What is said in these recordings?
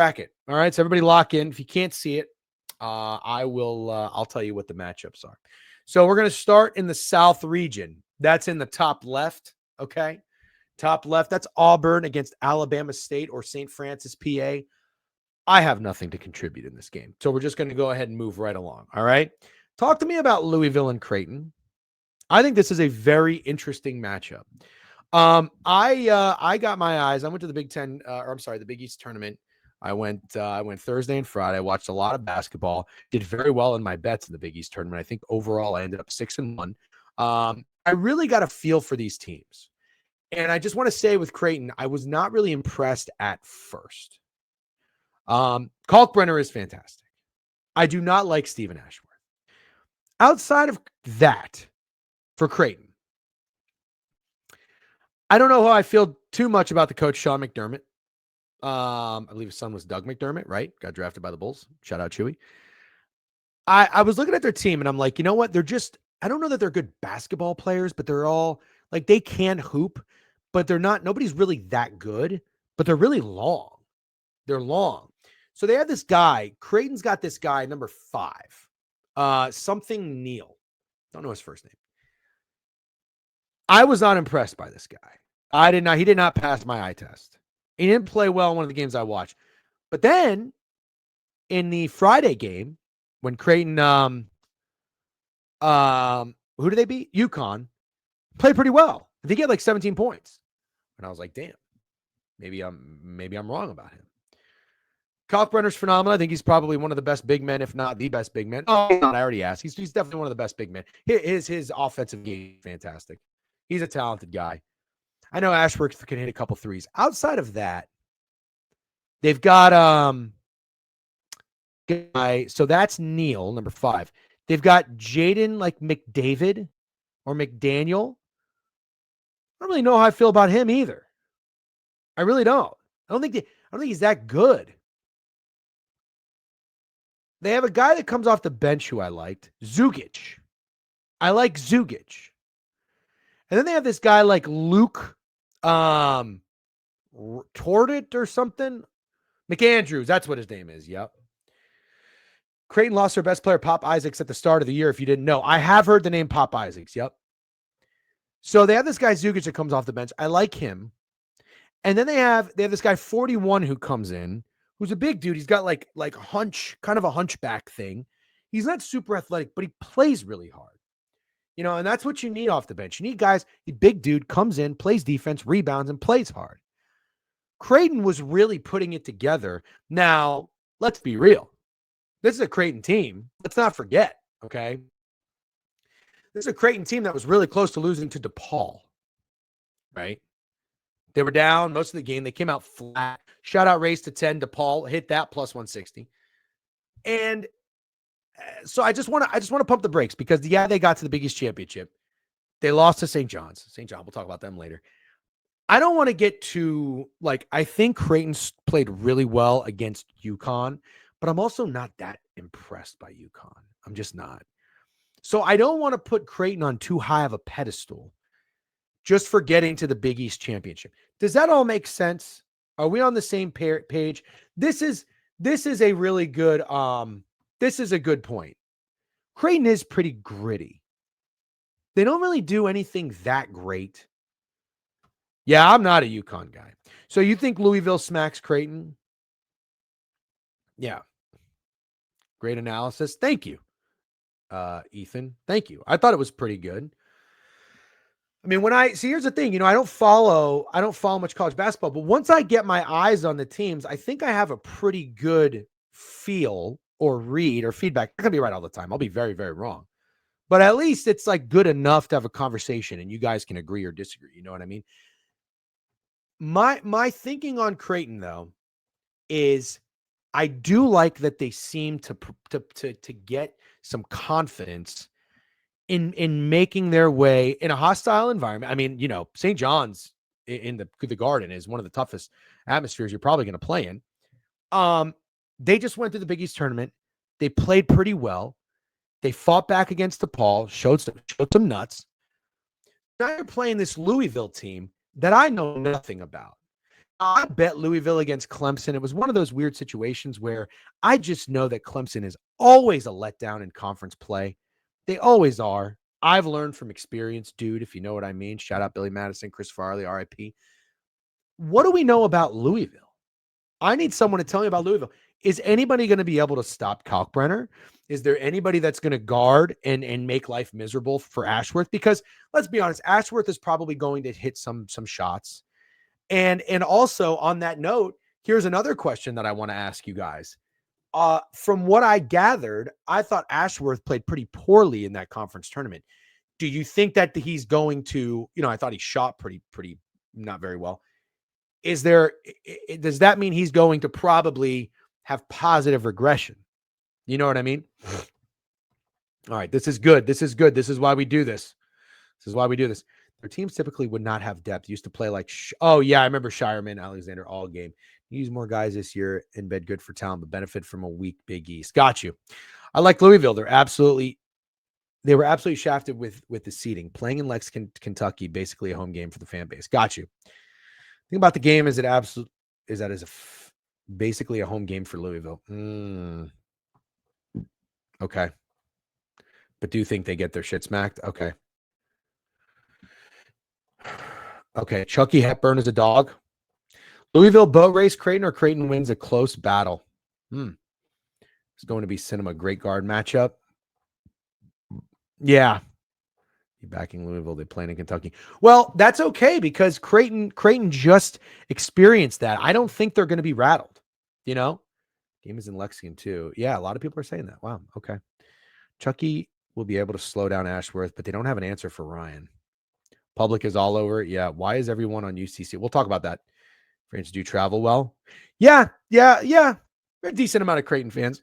bracket. All right, so everybody lock in. If you can't see it, I'll tell you what the matchups are. So we're going to start in the South region. That's in the top left, okay? Top left, that's Auburn against Alabama State or St. Francis, PA. I have nothing to contribute in this game. So we're just going to go ahead and move right along, all right? Talk to me about Louisville and Creighton. I think this is a very interesting matchup. I got my eyes. I went to the the Big East tournament. I went Thursday and Friday. I watched a lot of basketball. Did very well in my bets in the Big East tournament. I think overall I ended up 6-1. I really got a feel for these teams. And I just want to say with Creighton, I was not really impressed at first. Kalkbrenner is fantastic. I do not like Stephen Ashworth. Outside of that, for Creighton, I don't know how I feel too much about the coach, Sean McDermott. I believe his son was Doug McDermott, right? Got drafted by the Bulls. Shout out Chewy. I was looking at their team and I'm like, you know what? I don't know that they're good basketball players, but they're all like, they can hoop, but nobody's really that good, but they're really long. They're long. So they have this guy, Creighton's got this guy, number 5, something Neal. Don't know his first name. I was not impressed by this guy. He did not pass my eye test. He didn't play well in one of the games I watched. But then in the Friday game, when Creighton, who did they beat? UConn, played pretty well. They get like 17 points. And I was like, damn, maybe I'm wrong about him. Kalkbrenner's phenomenal. I think he's probably one of the best big men, if not the best big man. Oh, I already asked. He's definitely one of the best big men. His offensive game is fantastic. He's a talented guy. I know Ashworth can hit a couple threes. Outside of that, they've got so that's Neal, number 5. They've got Jaden like McDavid or McDaniel. I don't really know how I feel about him either. I really don't. I don't think he's that good. They have a guy that comes off the bench who I liked, Zugic. I like Zugic. And then they have this guy like Luke Tordit or something. McAndrews, that's what his name is. Yep. Creighton lost their best player, Pop Isaacs, at the start of the year, if you didn't know. I have heard the name Pop Isaacs. Yep. So they have this guy Zugic that comes off the bench. I like him. And then they have this guy 41 who comes in, who's a big dude. He's got like kind of a hunchback thing. He's not super athletic, but he plays really hard. You know, and that's what you need off the bench. You need guys, the big dude comes in, plays defense, rebounds, and plays hard. Creighton was really putting it together. Now, let's be real. This is a Creighton team. Let's not forget, okay? This is a Creighton team that was really close to losing to DePaul, right? They were down most of the game. They came out flat. Shutout race to 10. DePaul hit that plus 160. And so I just want to pump the brakes because, yeah, they got to the Big East championship. They lost to St. John's. St. John, we'll talk about them later. I don't want to get too, I think Creighton played really well against UConn, but I'm also not that impressed by UConn. I'm just not. So I don't want to put Creighton on too high of a pedestal just for getting to the Big East championship. Does that all make sense? Are we on the same page? This is a really good, this is a good point. Creighton is pretty gritty. They don't really do anything that great. Yeah, I'm not a UConn guy. So you think Louisville smacks Creighton? Yeah. Great analysis. Thank you, Ethan. Thank you. I thought it was pretty good. I mean, here's the thing, I don't follow much college basketball, but once I get my eyes on the teams, I think I have a pretty good feel or read or feedback. I'm going to be right all the time. I'll be very, very wrong. But at least it's good enough to have a conversation and you guys can agree or disagree. You know what I mean? My thinking on Creighton, though, is I do like that they seem to get some confidence in making their way in a hostile environment. I mean, St. John's in the Garden is one of the toughest atmospheres you're probably going to play in. They just went to the Big East tournament. They played pretty well. They fought back against DePaul, showed some nuts. Now you're playing this Louisville team that I know nothing about. I bet Louisville against Clemson. It was one of those weird situations where I just know that Clemson is always a letdown in conference play. They always are. I've learned from experience, dude, if you know what I mean. Shout out Billy Madison, Chris Farley, RIP. What do we know about Louisville? I need someone to tell me about Louisville. Is anybody going to be able to stop Kalkbrenner? Is there anybody that's going to guard and make life miserable for Ashworth? Because let's be honest, Ashworth is probably going to hit some shots. And also on that note, here's another question that I want to ask you guys. From what I gathered, I thought Ashworth played pretty poorly in that conference tournament. Do you think that he's going to, I thought he shot pretty not very well. Does that mean he's going to probably have positive regression? You know what I mean? All right, this is good. This is good. This is why we do this. Their teams typically would not have depth. Used to play like, I remember Shireman, Alexander, all game. Use more guys this year and bed good for talent, but benefit from a weak Big East. Got you. I like Louisville. They were absolutely shafted with the seeding. Playing in Lexington, Kentucky, basically a home game for the fan base. Got you. Thing about the game is basically a home game for Louisville. Okay. But do you think they get their shit smacked? Okay. Okay. Chucky Hepburn is a dog. Louisville boat race Creighton, or Creighton wins a close battle. It's going to be cinema. Great guard matchup. Yeah. You backing Louisville. They play in Kentucky. Well, that's okay because Creighton just experienced that. I don't think they're going to be rattled. Game is in Lexington too. Yeah, a lot of people are saying that. Wow. Okay. Chucky will be able to slow down Ashworth, but they don't have an answer for Ryan. Public is all over it. Yeah. Why is everyone on UCC? We'll talk about that. Fans do travel well. Yeah. A decent amount of Creighton fans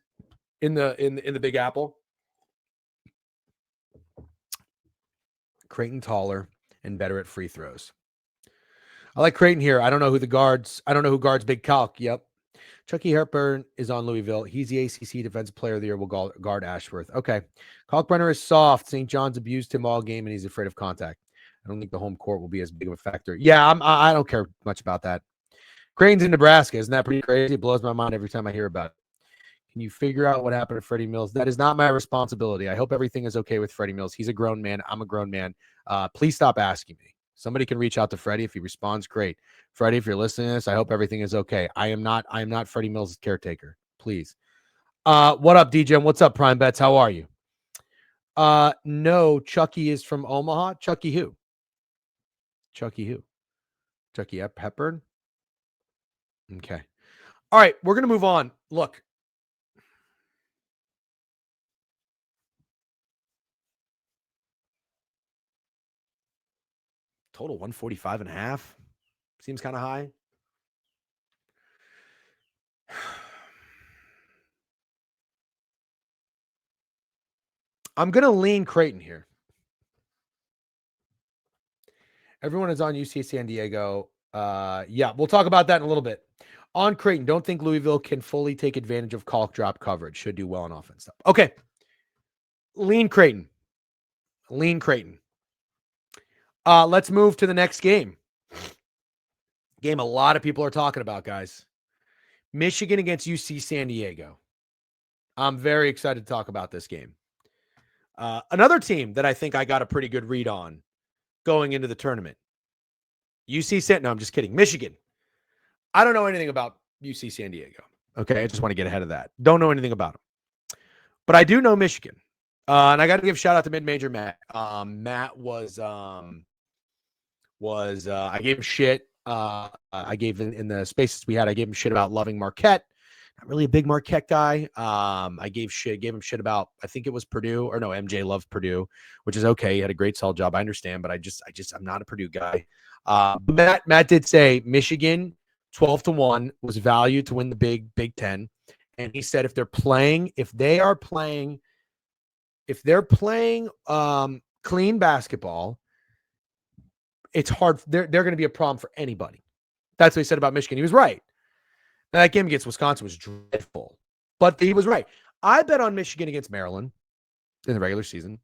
in the Big Apple. Creighton taller and better at free throws. I like Creighton here. I don't know who guards Big Calc. Yep. Chucky Hepburn is on Louisville. He's the ACC Defensive Player of the Year. Will guard Ashworth. Okay. Kalkbrenner is soft. St. John's abused him all game, and he's afraid of contact. I don't think the home court will be as big of a factor. Yeah, I don't care much about that. Creighton's in Nebraska. Isn't that pretty crazy? It blows my mind every time I hear about it. Can you figure out what happened to Freddie Mills? That is not my responsibility. I hope everything is okay with Freddie Mills. He's a grown man. I'm a grown man. Please stop asking me. Somebody can reach out to Freddie. If he responds, great. Freddie, if you're listening to this, I hope everything is okay. I am not Freddie Mills' caretaker. Please. What up, DJ? What's up, Prime Bets? How are you? No, Chucky is from Omaha. Chucky who? Chucky Hepburn? Okay. All right, we're going to move on. Look. Total 145.5. Seems kind of high. I'm going to lean Creighton here. Everyone is on UC San Diego. Yeah, we'll talk about that in a little bit. On Creighton, don't think Louisville can fully take advantage of Calc drop coverage. Should do well on offense. Okay. Lean Creighton. Let's move to the next game. Game a lot of people are talking about, guys. Michigan against UC San Diego. I'm very excited to talk about this game. Another team that I think I got a pretty good read on going into the tournament. No, I'm just kidding. Michigan. I don't know anything about UC San Diego. Okay, I just want to get ahead of that. Don't know anything about them. But I do know Michigan. And I got to give a shout out to mid-major Matt. Matt was I gave him shit. I gave in the spaces we had, I gave him shit about loving Marquette. Not really a big Marquette guy. I gave him shit about, I think it was Purdue, or no, MJ loved Purdue, which is okay. He had a great solid job. I understand, but I'm not a Purdue guy. Matt did say Michigan 12-1 was valued to win the Big Ten. And he said if they're playing clean basketball, it's hard. They're going to be a problem for anybody. That's what he said about Michigan. He was right. Now, that game against Wisconsin was dreadful, but he was right. I bet on Michigan against Maryland in the regular season,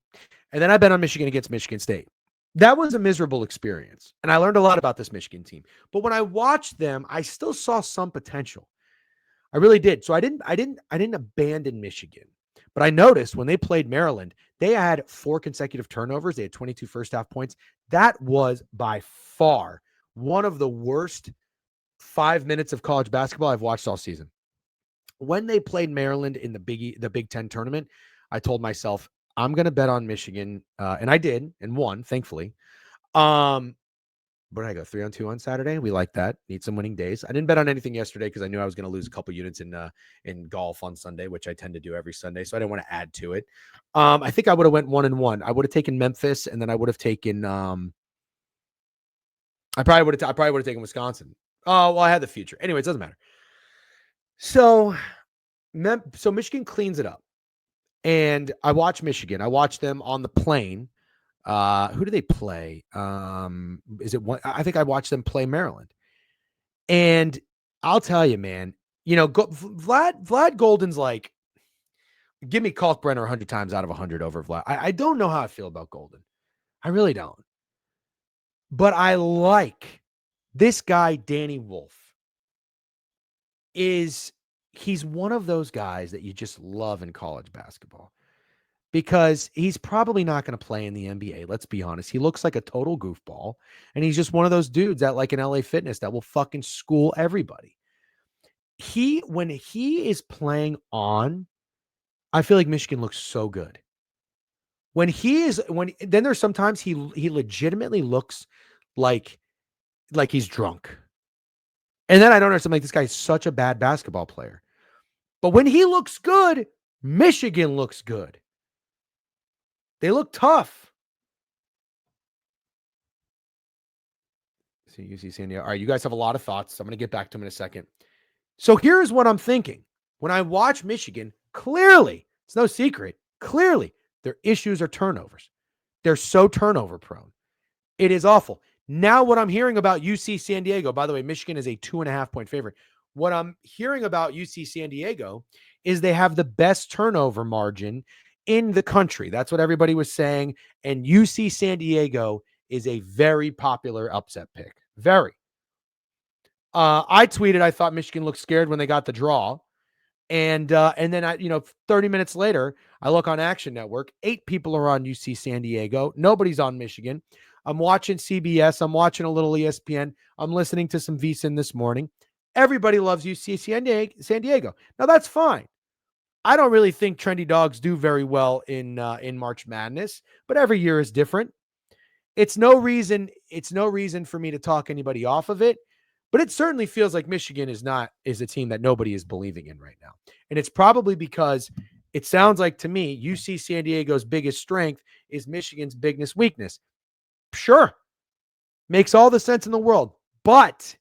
and then I bet on Michigan against Michigan State. That was a miserable experience. And I learned a lot about this Michigan team. But when I watched them, I still saw some potential. I really did. So I didn't abandon Michigan. But I noticed when they played Maryland, they had 4 consecutive turnovers. They had 22 first half points. That was by far one of the worst 5 minutes of college basketball I've watched all season. When they played Maryland in the Big Ten tournament, I told myself, I'm going to bet on Michigan. And I did and won, thankfully. But I go 3-on-2 on Saturday. We like that. Need some winning days. I didn't bet on anything yesterday because I knew I was going to lose a couple units in golf on Sunday, which I tend to do every Sunday. So I didn't want to add to it. I think I would have went 1-1. I would have taken Memphis, and then I would have taken. I probably would have taken Wisconsin. Oh, well, I had the future. Anyway, it doesn't matter. So Michigan cleans it up, and I watch Michigan. I watch them on the plane. Who do they play? Is it one? I think I watched them play Maryland. And I'll tell you, man, Vlad Golden's like, give me Kalkbrenner 100 times out of 100 over Vlad. I don't know how I feel about Golden. I really don't. But I like this guy, Danny Wolf. He's one of those guys that you just love in college basketball. Because he's probably not going to play in the NBA. Let's be honest. He looks like a total goofball. And he's just one of those dudes that like an LA Fitness that will fucking school everybody. When he is playing on, I feel like Michigan looks so good. Then there's sometimes he legitimately looks like he's drunk. And then I don't understand, like, this guy's such a bad basketball player. But when he looks good, Michigan looks good. They look tough. See, UC San Diego. All right, you guys have a lot of thoughts. I'm going to get back to them in a second. So here's what I'm thinking. When I watch Michigan, clearly, it's no secret, clearly, their issues are turnovers. They're so turnover prone. It is awful. Now what I'm hearing about UC San Diego, by the way, Michigan is a 2.5-point favorite. What I'm hearing about UC San Diego is they have the best turnover margin in the country. That's what everybody was saying. And UC San Diego is a very popular upset pick. Very. I tweeted, I thought Michigan looked scared when they got the draw. And then 30 minutes later, I look on Action Network. 8 people are on UC San Diego. Nobody's on Michigan. I'm watching CBS. I'm watching a little ESPN. I'm listening to some VSiN this morning. Everybody loves UC San Diego. Now that's fine. I don't really think trendy dogs do very well in March Madness, but every year is different. It's no reason for me to talk anybody off of it, but it certainly feels like Michigan is a team that nobody is believing in right now. And it's probably because it sounds like to me, UC San Diego's biggest strength is Michigan's biggest weakness. Sure. Makes all the sense in the world. But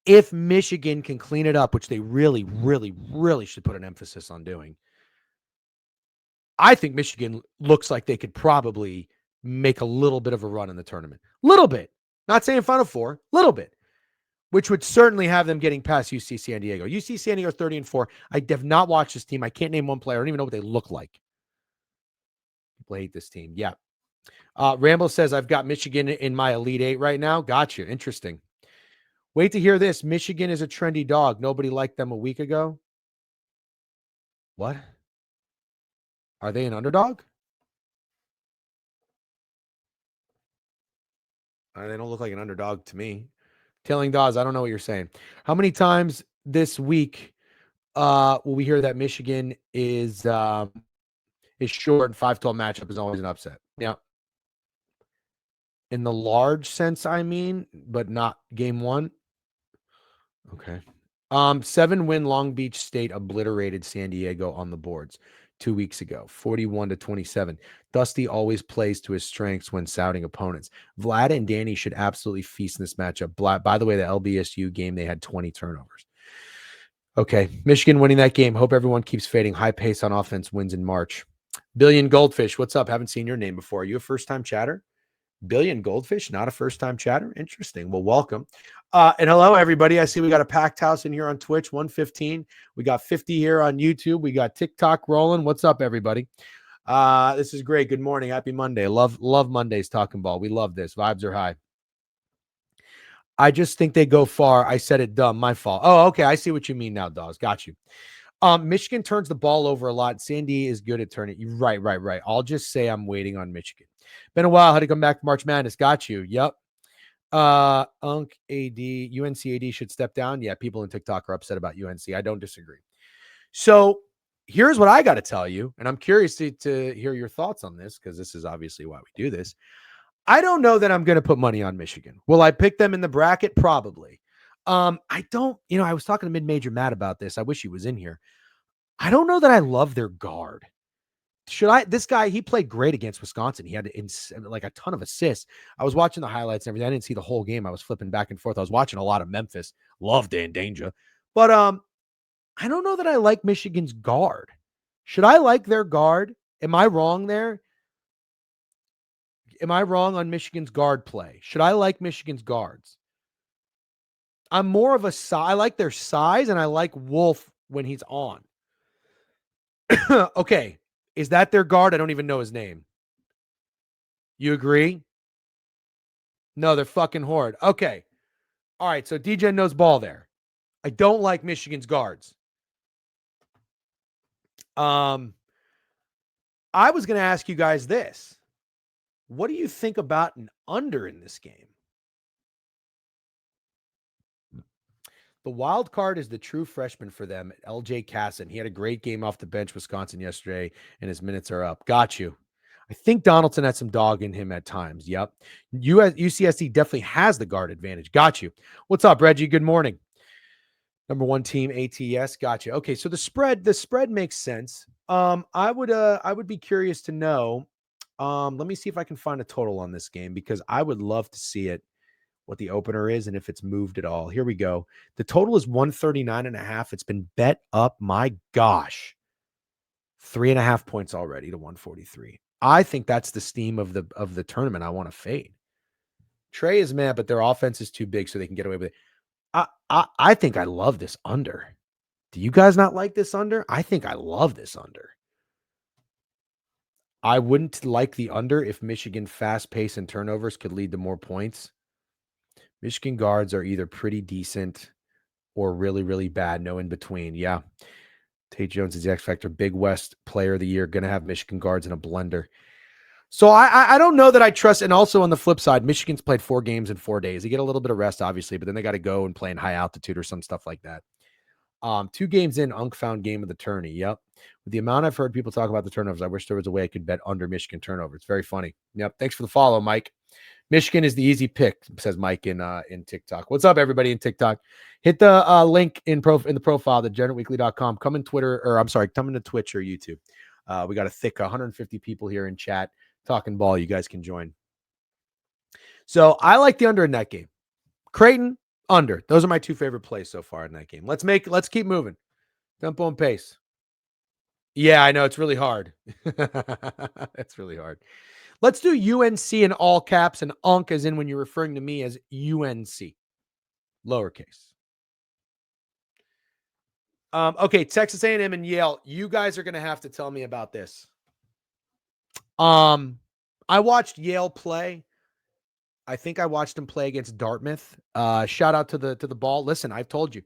if Michigan can clean it up, which they really, really, really should put an emphasis on doing, I think Michigan looks like they could probably make a little bit of a run in the tournament. Little bit. Not saying Final Four. Little bit. Which would certainly have them getting past UC San Diego. UC San Diego 30-4. I have not watched this team. I can't name one player. I don't even know what they look like. People hate this team. Yeah. Rambo says, I've got Michigan in my Elite 8 right now. Gotcha. Interesting. Wait to hear this. Michigan is a trendy dog. Nobody liked them a week ago. What? Are they an underdog? They don't look like an underdog to me. Telling Dawes, I don't know what you're saying. How many times this week will we hear that Michigan is short and 5-12 matchup is always an upset? Yeah. In the large sense, I mean, but not game one. Okay. 7-win Long Beach State obliterated San Diego on the boards 2 weeks ago, 41-27. Dusty always plays to his strengths when souting opponents. Vlad and Danny should absolutely feast in this matchup. By the way, the LBSU game, they had 20 turnovers. Okay. Michigan winning that game. Hope everyone keeps fading. High pace on offense wins in March. Billion Goldfish. What's up? Haven't seen your name before. Are you a first-time chatter? Billion Goldfish, not a first-time chatter. Interesting. Well, welcome. And hello, everybody. I see we got a packed house in here on Twitch, 115. We got 50 here on YouTube. We got TikTok rolling. What's up, everybody? This is great. Good morning. Happy Monday. Love Mondays talking ball. We love this. Vibes are high. I just think they go far. I said it dumb. My fault. Oh, okay. I see what you mean now, Dawes. Got you. Michigan turns the ball over a lot. Sandy is good at turning. Right. I'll just say I'm waiting on Michigan. Been a while. How to come back from March Madness? Got you. Yep. UNC AD should step down. Yeah, people in TikTok are upset about UNC. I don't disagree. So here's what I got to tell you, and I'm curious to hear your thoughts on this because this is obviously why we do this. I don't know that I'm going to put money on Michigan. Will I pick them in the bracket? Probably. I don't, I was talking to Mid-Major Matt about this. I wish he was in here. I don't know that I love their guard. This guy, he played great against Wisconsin. He had like a ton of assists. I was watching the highlights and everything. I didn't see the whole game. I was flipping back and forth. I was watching a lot of Memphis. Love Dan Danger. But I don't know that I like Michigan's guard. Should I like their guard? Am I wrong there? Am I wrong on Michigan's guard play? Should I like Michigan's guards? I'm more of I like their size, and I like Wolf when he's on. Okay. Is that their guard? I don't even know his name. You agree? No, they're fucking horde. Okay. All right. So DJ knows ball there. I don't like Michigan's guards. I was going to ask you guys this. What do you think about an under in this game? The wild card is the true freshman for them, LJ Casson. He had a great game off the bench, Wisconsin yesterday, and his minutes are up. Got you. I think Donaldson had some dog in him at times. Yep. UCSD definitely has the guard advantage. Got you. What's up, Reggie? Good morning. Number one team, ATS. Got you. Okay, so the spread makes sense. I would be curious to know. Let me see if I can find a total on this game because I would love to see it, what the opener is and if it's moved at all. Here we go. The total is 139.5. It's been bet up. My gosh. 3.5 points already to 143. I think that's the steam of the tournament I want to fade. Trey is mad, but their offense is too big so they can get away with it. I think I love this under. Do you guys not like this under? I think I love this under. I wouldn't like the under if Michigan fast pace and turnovers could lead to more points. Michigan guards are either pretty decent or really, really bad. No in between. Yeah. Tate Jones is the X Factor. Big West player of the year. Going to have Michigan guards in a blender. So I don't know that I trust. And also on the flip side, Michigan's played 4 games in 4 days. They get a little bit of rest, obviously, but then they got to go and play in high altitude or some stuff like that. 2 games in, Unk found game of the tourney. Yep. With the amount I've heard people talk about the turnovers, I wish there was a way I could bet under Michigan turnover. It's very funny. Yep. Thanks for the follow, Mike. Michigan is the easy pick, says Mike in TikTok. What's up, everybody in TikTok? Hit the link in the profile, thegeneratweekly.com. Come in Twitter, or I'm sorry, come into Twitch or YouTube. We got a thick 150 people here in chat talking ball. You guys can join. So I like the under in that game. Creighton, under. Those are my 2 favorite plays so far in that game. Let's keep moving. Tempo and pace. Yeah, I know. It's really hard. It's really hard. Let's do UNC in all caps and UNC as in when you're referring to me as UNC. Lowercase. Okay, Texas A&M and Yale. You guys are going to have to tell me about this. I watched Yale play. I think I watched him play against Dartmouth. Shout out to the ball. Listen, I've told you.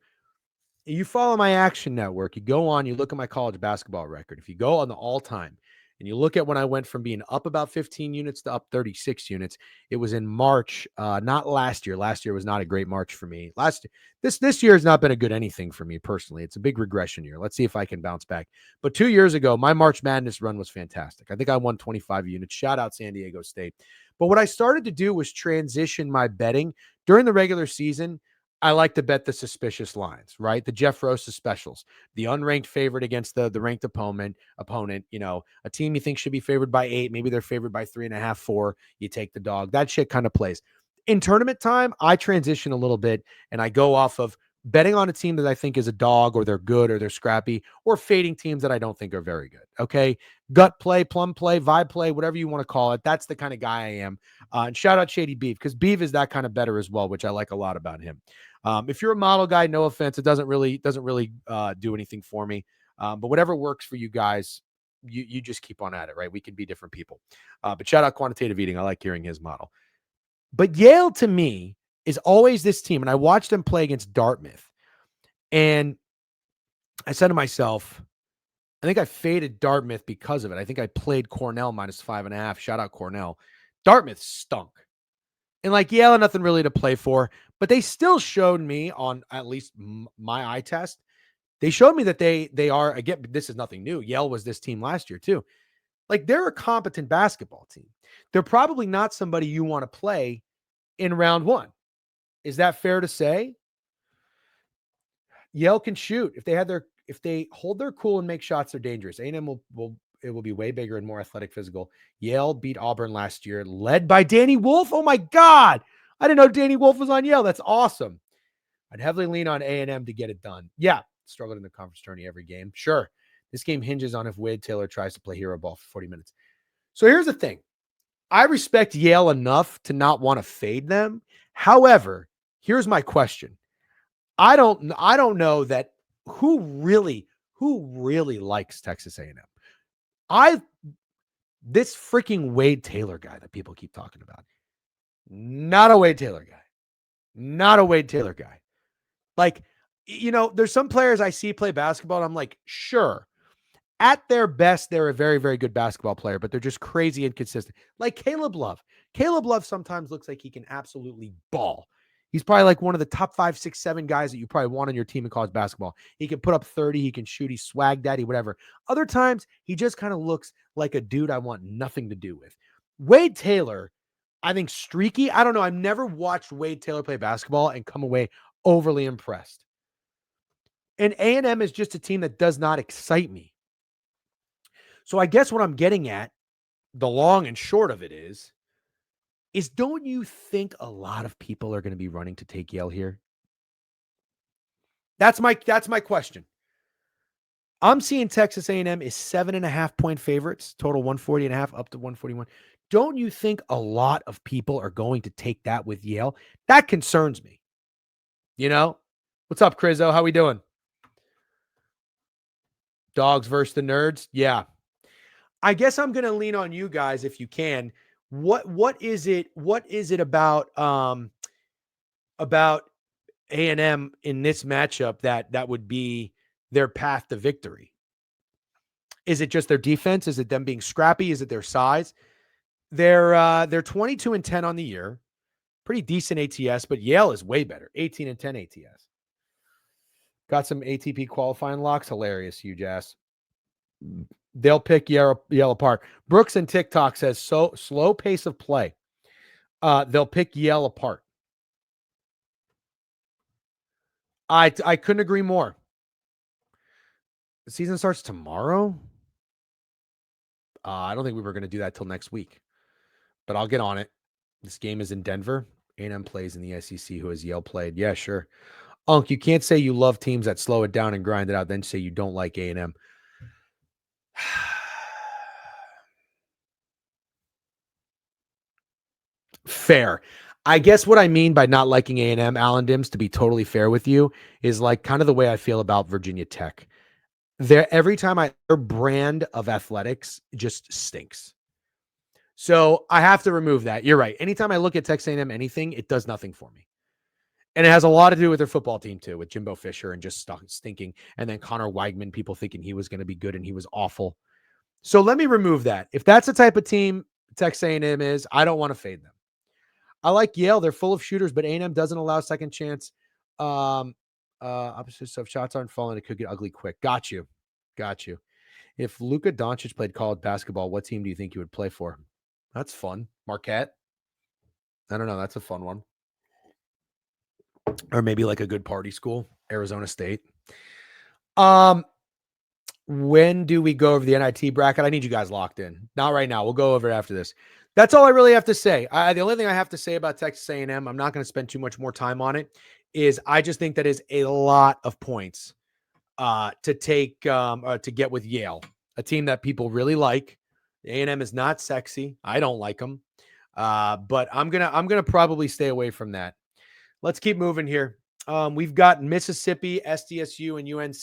You follow my Action Network. You go on, you look at my college basketball record. If you go on the all-time and you look at when I went from being up about 15 units to up 36 units, it was in March, not last year. Last year was not a great March for me. This year has not been a good anything for me personally. It's a big regression year. Let's see if I can bounce back. But 2 years ago, my March Madness run was fantastic. I think I won 25 units. Shout out San Diego State. But what I started to do was transition my betting during the regular season. I like to bet the suspicious lines, right? The Jeff Rosa specials, the unranked favorite against the ranked opponent, a team you think should be favored by 8. Maybe they're favored by 3.5, 4. You take the dog. That shit kind of plays. In tournament time, I transition a little bit and I go off of betting on a team that I think is a dog or they're good or they're scrappy or fading teams that I don't think are very good. Okay. Gut play, plum play, vibe play, whatever you want to call it. That's the kind of guy I am. And shout out Shady Beef because Beef is that kind of better as well, which I like a lot about him. If you're a model guy, no offense, it doesn't really do anything for me. But whatever works for you guys, you just keep on at it, right? We can be different people. But shout out quantitative eating. I like hearing his model. But Yale to me is always this team. And I watched them play against Dartmouth. And I said to myself, I think I faded Dartmouth because of it. I think I played Cornell -5.5. Shout out Cornell. Dartmouth stunk. And like Yale had nothing really to play for, but they still showed me on at least my eye test. They showed me that they are, again, this is nothing new. Yale was this team last year too. Like they're a competent basketball team. They're probably not somebody you want to play in round one. Is that fair to say? Yale can shoot. If they hold their cool and make shots, they're dangerous. A&M will be way bigger and more athletic, physical. Yale beat Auburn last year, led by Danny Wolf. Oh my God. I didn't know Danny Wolf was on Yale. That's awesome. I'd heavily lean on A&M to get it done. Yeah. Struggled in the conference tourney every game. Sure. This game hinges on if Wade Taylor tries to play hero ball for 40 minutes. So here's the thing. I respect Yale enough to not want to fade them. However, here's my question. I don't know that who really likes Texas A&M. This freaking Wade Taylor guy that people keep talking about. Not a Wade Taylor guy. Not a Wade Taylor guy. Like, there's some players I see play basketball and I'm like, sure. At their best, they're a very, very good basketball player, but they're just crazy inconsistent. Like Caleb Love. Caleb Love sometimes looks like he can absolutely ball. He's probably like one of the top 5, 6, 7 guys that you probably want on your team in college basketball. He can put up 30. He can shoot. He's swag daddy, whatever. Other times, he just kind of looks like a dude I want nothing to do with. Wade Taylor, I think streaky. I don't know. I've never watched Wade Taylor play basketball and come away overly impressed. And A&M is just a team that does not excite me. So I guess what I'm getting at, the long and short of it is don't you think a lot of people are going to be running to take Yale here? That's my question. I'm seeing Texas A&M is 7.5 point favorites, total 140.5 up to 141. Don't you think a lot of people are going to take that with Yale? That concerns me. What's up, Crizzo? How we doing? Dogs versus the nerds? Yeah. I guess I'm going to lean on you guys if you can. What is it about A&M in this matchup that would be their path to victory? Is it just their defense? Is it them being scrappy? Is it their size? They're 22-10 on the year. Pretty decent ATS, but Yale is way better. 18-10 ATS. Got some ATP qualifying locks. Hilarious, you Jazz. They'll pick Yale apart. Brooks and TikTok says, so slow pace of play. They'll pick Yale apart. I couldn't agree more. The season starts tomorrow. I don't think we were going to do that till next week, but I'll get on it. This game is in Denver. A&M plays in the SEC. Who has Yale played? Yeah, sure. Unk, you can't say you love teams that slow it down and grind it out, then say you don't like A&M. Fair. I guess what I mean by not liking A&M, Alan Dims, to be totally fair with you, is like kind of the way I feel about Virginia Tech. Every time their brand of athletics just stinks. So I have to remove that. You're right. Anytime I look at Texas A&M anything, it does nothing for me. And it has a lot to do with their football team too, with Jimbo Fisher and just stinking. And then Connor Weigman, people thinking he was going to be good and he was awful. So let me remove that. If that's the type of team Texas A&M is, I don't want to fade them. I like Yale. They're full of shooters, but A&M doesn't allow second chance. Opposite stuff. Shots aren't falling. It could get ugly quick. Got you. If Luka Doncic played college basketball, what team do you think you would play for? That's fun. Marquette. I don't know. That's a fun one. Or maybe like a good party school, Arizona State. When do we go over the NIT bracket? I need you guys locked in. Not right now. We'll go over it after this. That's all I really have to say. The only thing I have to say about Texas A&M, I'm not going to spend too much more time on it, is I just think that is a lot of points to take to get with Yale, a team that people really like. A&M is not sexy. I don't like them, but I'm gonna probably stay away from that. Let's keep moving here. We've got Mississippi, SDSU, and UNC.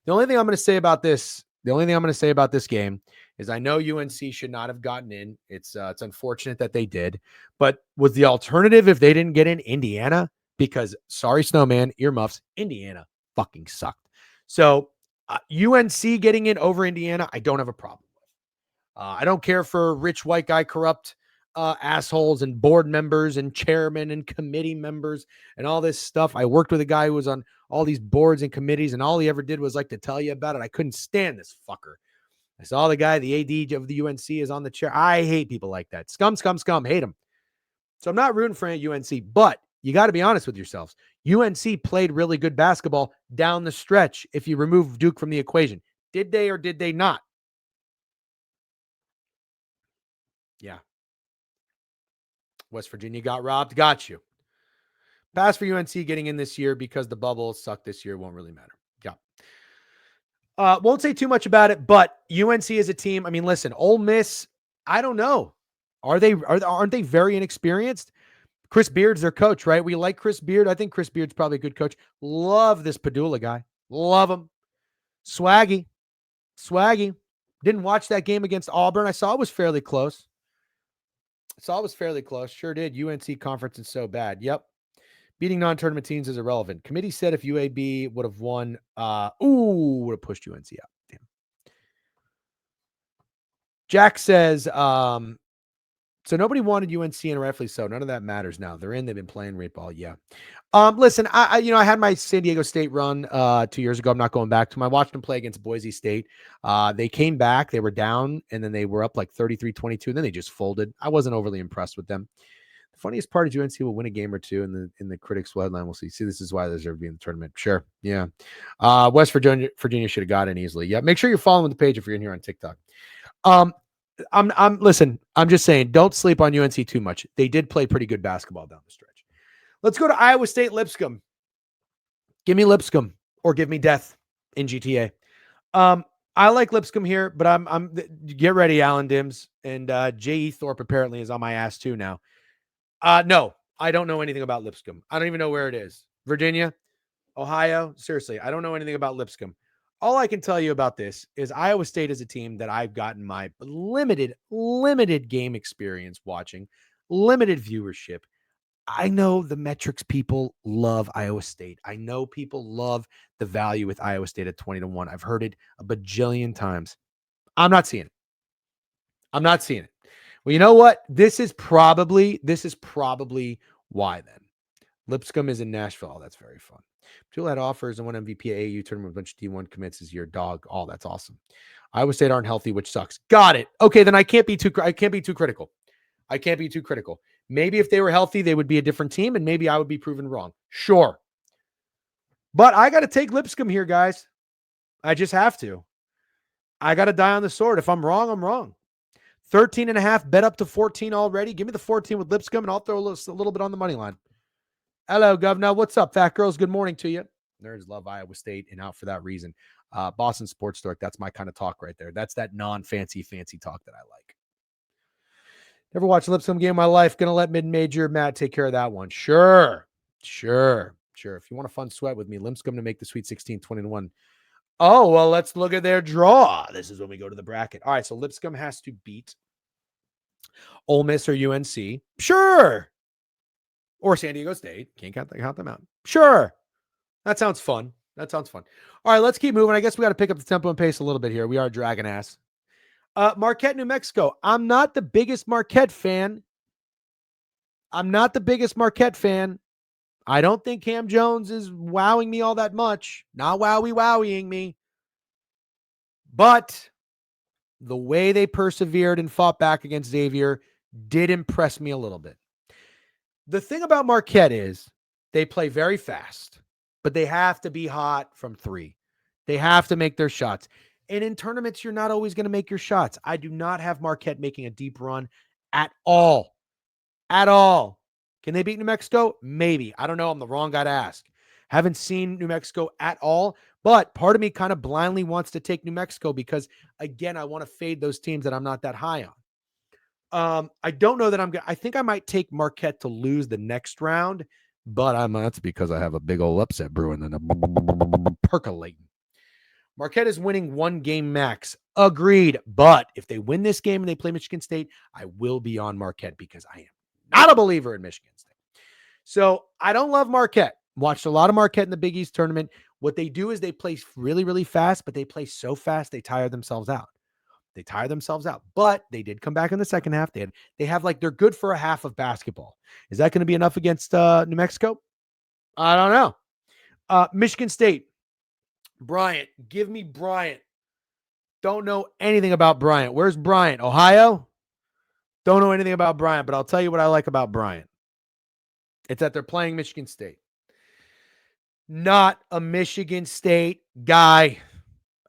The only thing I'm going to say about this The only thing I'm going to say about this game is I know UNC should not have gotten in. It's unfortunate that they did, but was the alternative if they didn't get in Indiana? Because sorry, Snowman, earmuffs, Indiana fucking sucked. So UNC getting in over Indiana, I don't have a problem with. I don't care for rich white guy corrupt assholes and board members and chairmen and committee members and all this stuff. I worked with a guy who was on all these boards and committees, and all he ever did was like to tell you about it. I couldn't stand this fucker. I saw the guy, the AD of the UNC is on the chair. I hate people like that. Scum, hate them. So I'm not rooting for UNC, but you got to be honest with yourselves. UNC played really good basketball down the stretch if you remove Duke from the equation. Did they or did they not? Yeah. West Virginia got robbed. Got you. Pass for UNC getting in this year because the bubble sucked this year. Won't really matter. Yeah. Won't say too much about it, but UNC is a team. I mean, listen, Ole Miss, I don't know. Aren't they very inexperienced? Chris Beard's their coach, right? We like Chris Beard. I think Chris Beard's probably a good coach. Love this Padula guy. Love him. Swaggy. Didn't watch that game against Auburn. I saw it was fairly close. Sure did. UNC conference is so bad. Yep. Beating non-tournament teams is irrelevant. Committee said if UAB would have won, would have pushed UNC out. Damn. Jack says, so nobody wanted UNC and rightfully so. None of that matters now. They're in. They've been playing great ball. Yeah. Listen, I had my San Diego State run 2 years ago. I'm not going back to them. I watched them play against Boise State. They came back. They were down, and then they were up like 33-22, and then they just folded. I wasn't overly impressed with them. The funniest part is UNC will win a game or two in the critics' headline. We'll see. See, this is why they deserve to be in the tournament. Sure. Yeah. West Virginia should have got in easily. Yeah. Make sure you're following the page if you're in here on TikTok. Listen, I'm just saying, don't sleep on UNC too much. They did play pretty good basketball down the stretch. Let's go to Iowa State Lipscomb. Give me Lipscomb or give me death in GTA. I like Lipscomb here, but I'm get ready, Alan Dims, and J.E. Thorpe apparently is on my ass too now. No, I don't know anything about Lipscomb. I don't even know where it is. Virginia, Ohio. Seriously, I don't know anything about Lipscomb. All I can tell you about this is Iowa State is a team that I've gotten my limited game experience watching, limited viewership. I know the metrics people love Iowa State. I know people love the value with Iowa State at 20-1. I've heard it a bajillion times. I'm not seeing it. Well, you know what? This is probably why then. Lipscomb is in Nashville. Oh, that's very fun. Purdue had offers and one MVP AAU tournament, a bunch of D1 commits as your dog. Oh, that's awesome. Iowa State aren't healthy, which sucks. Got it. Okay, then I can't be too critical. Maybe if they were healthy, they would be a different team, and maybe I would be proven wrong. Sure. But I got to take Lipscomb here, guys. I just have to. I got to die on the sword. If I'm wrong, I'm wrong. 13.5, bet up to 14 already. Give me the 14 with Lipscomb, and I'll throw a little bit on the money line. Hello, Governor. What's up, fat girls? Good morning to you. Nerds love Iowa State and out for that reason. Boston Sports Dork, that's my kind of talk right there. That's that non-fancy talk that I like. Never watched a Lipscomb game in my life. Gonna let mid-major Matt take care of that one. Sure. If you want a fun sweat with me, Lipscomb to make the Sweet 16, 20-1. Oh, well, let's look at their draw. This is when we go to the bracket. All right, so Lipscomb has to beat Ole Miss or UNC. Sure. Or San Diego State. Can't count them out. Sure. That sounds fun. All right, let's keep moving. I guess we got to pick up the tempo and pace a little bit here. We are dragging ass. Marquette, New Mexico. I'm not the biggest Marquette fan. I don't think Cam Jones is wowing me all that much. Not wowing me. But the way they persevered and fought back against Xavier did impress me a little bit. The thing about Marquette is they play very fast, but they have to be hot from three. They have to make their shots. And in tournaments, you're not always going to make your shots. I do not have Marquette making a deep run at all. Can they beat New Mexico? Maybe. I don't know. I'm the wrong guy to ask. Haven't seen New Mexico at all, but part of me kind of blindly wants to take New Mexico because, again, I want to fade those teams that I'm not that high on. I don't know that I think I might take Marquette to lose the next round, but that's because I have a big old upset brewing and percolating. Marquette is winning 1 game max. Agreed. But if they win this game and they play Michigan State, I will be on Marquette because I am not a believer in Michigan State. So I don't love Marquette. Watched a lot of Marquette in the Big East tournament. What they do is they play really, really fast, but they play so fast they tire themselves out. But they did come back in the second half. They're good for a half of basketball. Is that going to be enough against New Mexico? I don't know. Michigan State. Bryant. Give me Bryant. Don't know anything about Bryant. Where's Bryant? Ohio? Don't know anything about Bryant, but I'll tell you what I like about Bryant. It's that they're playing Michigan State. Not a Michigan State guy.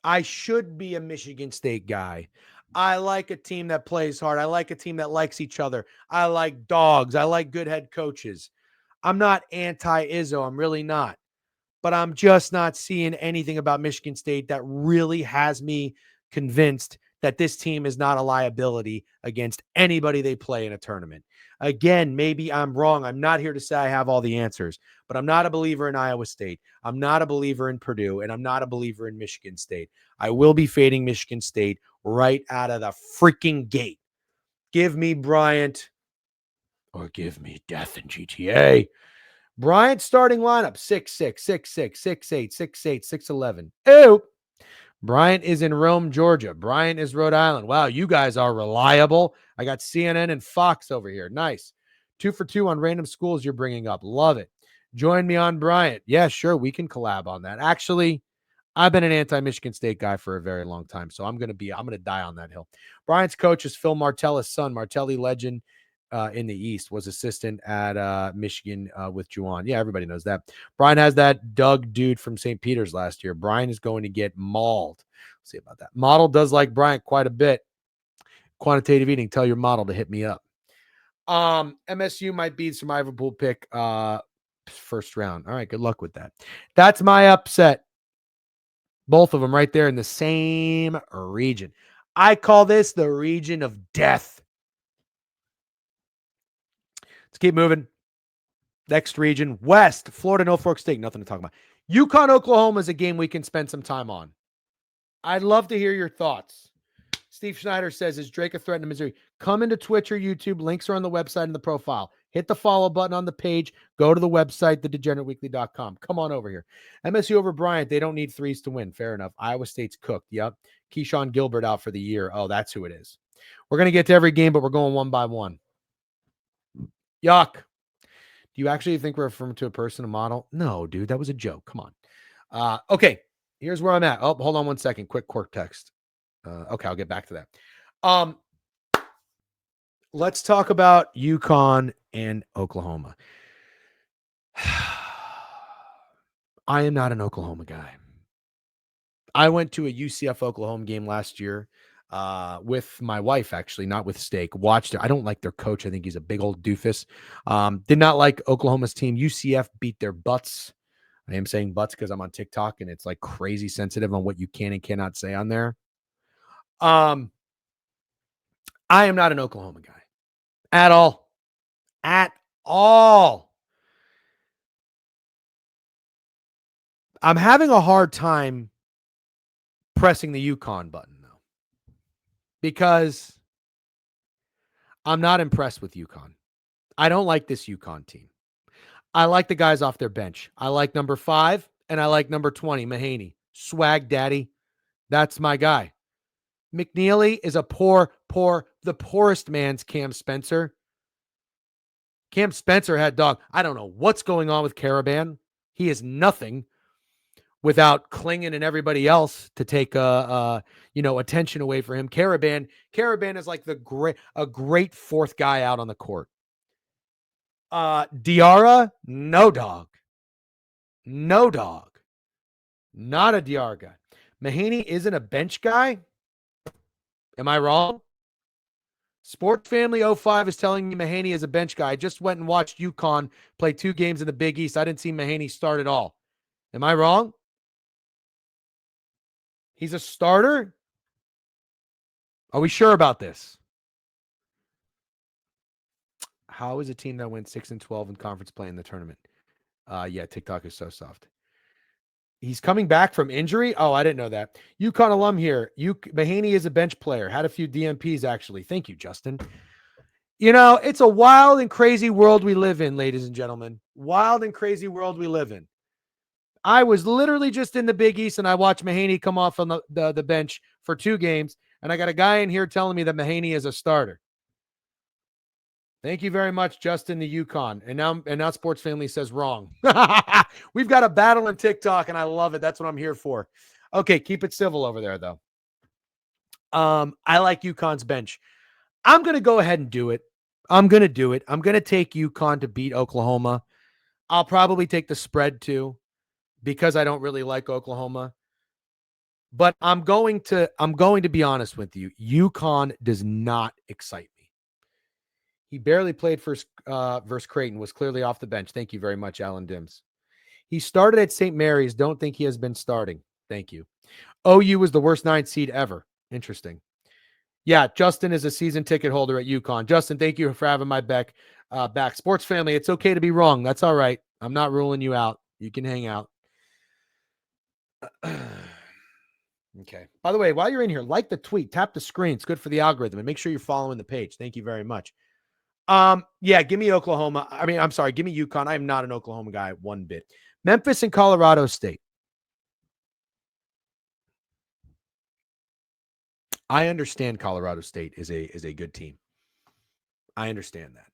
I should be a Michigan State guy. I like a team that plays hard. I like a team that likes each other. I like dogs. I like good head coaches. I'm not anti-Izzo. I'm really not. But I'm just not seeing anything about Michigan State that really has me convinced that this team is not a liability against anybody they play in a tournament. Again, maybe I'm wrong. I'm not here to say I have all the answers, but I'm not a believer in Iowa State. I'm not a believer in Purdue, and I'm not a believer in Michigan State. I will be fading Michigan State right out of the freaking gate. Give me Bryant or give me death in GTA. Bryant starting lineup 6'6, 6'6, 6'8, 6'8, 6'11. Ew. Bryant is in Rome, Georgia. Bryant is Rhode Island. Wow, you guys are reliable. I got CNN and Fox over here. Nice. 2 for 2 on random schools you're bringing up. Love it. Join me on Bryant. Yeah, sure. We can collab on that. Actually, I've been an anti-Michigan State guy for a very long time, so I'm going to die on that hill. Bryant's coach is Phil Martella's son. Martelli legend in the East, was assistant at Michigan with Juwan. Yeah, everybody knows that. Brian has that Doug dude from St. Peter's last year. Brian is going to get mauled. Let's see about that. Model does like Bryant quite a bit. Quantitative eating. Tell your model to hit me up. MSU might be survivor pool pick first round. All right, good luck with that. That's my upset. Both of them right there in the same region. I call this the region of death. Let's keep moving. Next region, West, Florida, Norfolk State. Nothing to talk about. UConn, Oklahoma is a game we can spend some time on. I'd love to hear your thoughts. Steve Schneider says, is Drake a threat to Missouri? Come into Twitch or YouTube. Links are on the website and the profile. Hit the follow button on the page. Go to the website, thedegenerateweekly.com. Come on over here. MSU over Bryant. They don't need threes to win. Fair enough. Iowa State's cooked. Yep. Keyshawn Gilbert out for the year. Oh, that's who it is. We're going to get to every game, but we're going one by one. Yuck. Do you actually think we're referring to a person, a model? No, dude, that was a joke. Come on. Okay, here's where I'm at. Oh, hold on one second. Quick quirk text. Okay, I'll get back to that. Let's talk about UConn and Oklahoma. I am not an Oklahoma guy. I went to a UCF Oklahoma game last year with my wife, actually, not with Steak. Watched it. I don't like their coach. I think he's a big old doofus. Did not like Oklahoma's team. UCF beat their butts. I am saying butts because I'm on TikTok and it's like crazy sensitive on what you can and cannot say on there. I am not an Oklahoma guy at all. At all. I'm having a hard time pressing the UConn button, though, because I'm not impressed with UConn. I don't like this UConn team. I like the guys off their bench. I like number 5 and I like number 20, Mahaney. Swag daddy. That's my guy. McNeely is the poorest man's Cam Spencer. Cam Spencer had dog. I don't know what's going on with Caravan. He is nothing without Klingon and everybody else to take attention away from him. Caravan is like a great fourth guy out on the court. Diarra, no dog. No dog. Not a Diarra guy. Mahaney isn't a bench guy. Am I wrong? Sports Family 05 is telling me Mahaney is a bench guy. I just went and watched UConn play 2 games in the Big East. I didn't see Mahaney start at all. Am I wrong? He's a starter? Are we sure about this? How is a team that went 6-12 in conference play in the tournament? Yeah, TikTok is so soft. He's coming back from injury. Oh, I didn't know that. UConn alum here. Mahaney is a bench player. Had a few DMPs, actually. Thank you, Justin. You know, it's a wild and crazy world we live in, ladies and gentlemen. Wild and crazy world we live in. I was literally just in the Big East, and I watched Mahaney come off on the bench for 2 games, and I got a guy in here telling me that Mahaney is a starter. Thank you very much, Justin, the UConn. And now Sports Family says wrong. We've got a battle in TikTok, and I love it. That's what I'm here for. Okay, keep it civil over there, though. I like UConn's bench. I'm going to go ahead and do it. I'm going to do it. I'm going to take UConn to beat Oklahoma. I'll probably take the spread too, because I don't really like Oklahoma. But I'm going to be honest with you. UConn does not excite me. He barely played versus Creighton, was clearly off the bench. Thank you very much, Alan Dims. He started at St. Mary's. Don't think he has been starting. Thank you. OU was the worst 9th seed ever. Interesting. Yeah, Justin is a season ticket holder at UConn. Justin, thank you for having my back. Sports Family, it's okay to be wrong. That's all right. I'm not ruling you out. You can hang out. Okay. By the way, while you're in here, like the tweet, tap the screen. It's good for the algorithm, and make sure you're following the page. Thank you very much. Yeah, give me Oklahoma. I'm sorry, give me UConn. I am not an Oklahoma guy one bit. Memphis and Colorado State. I understand Colorado State is a good team. I understand that.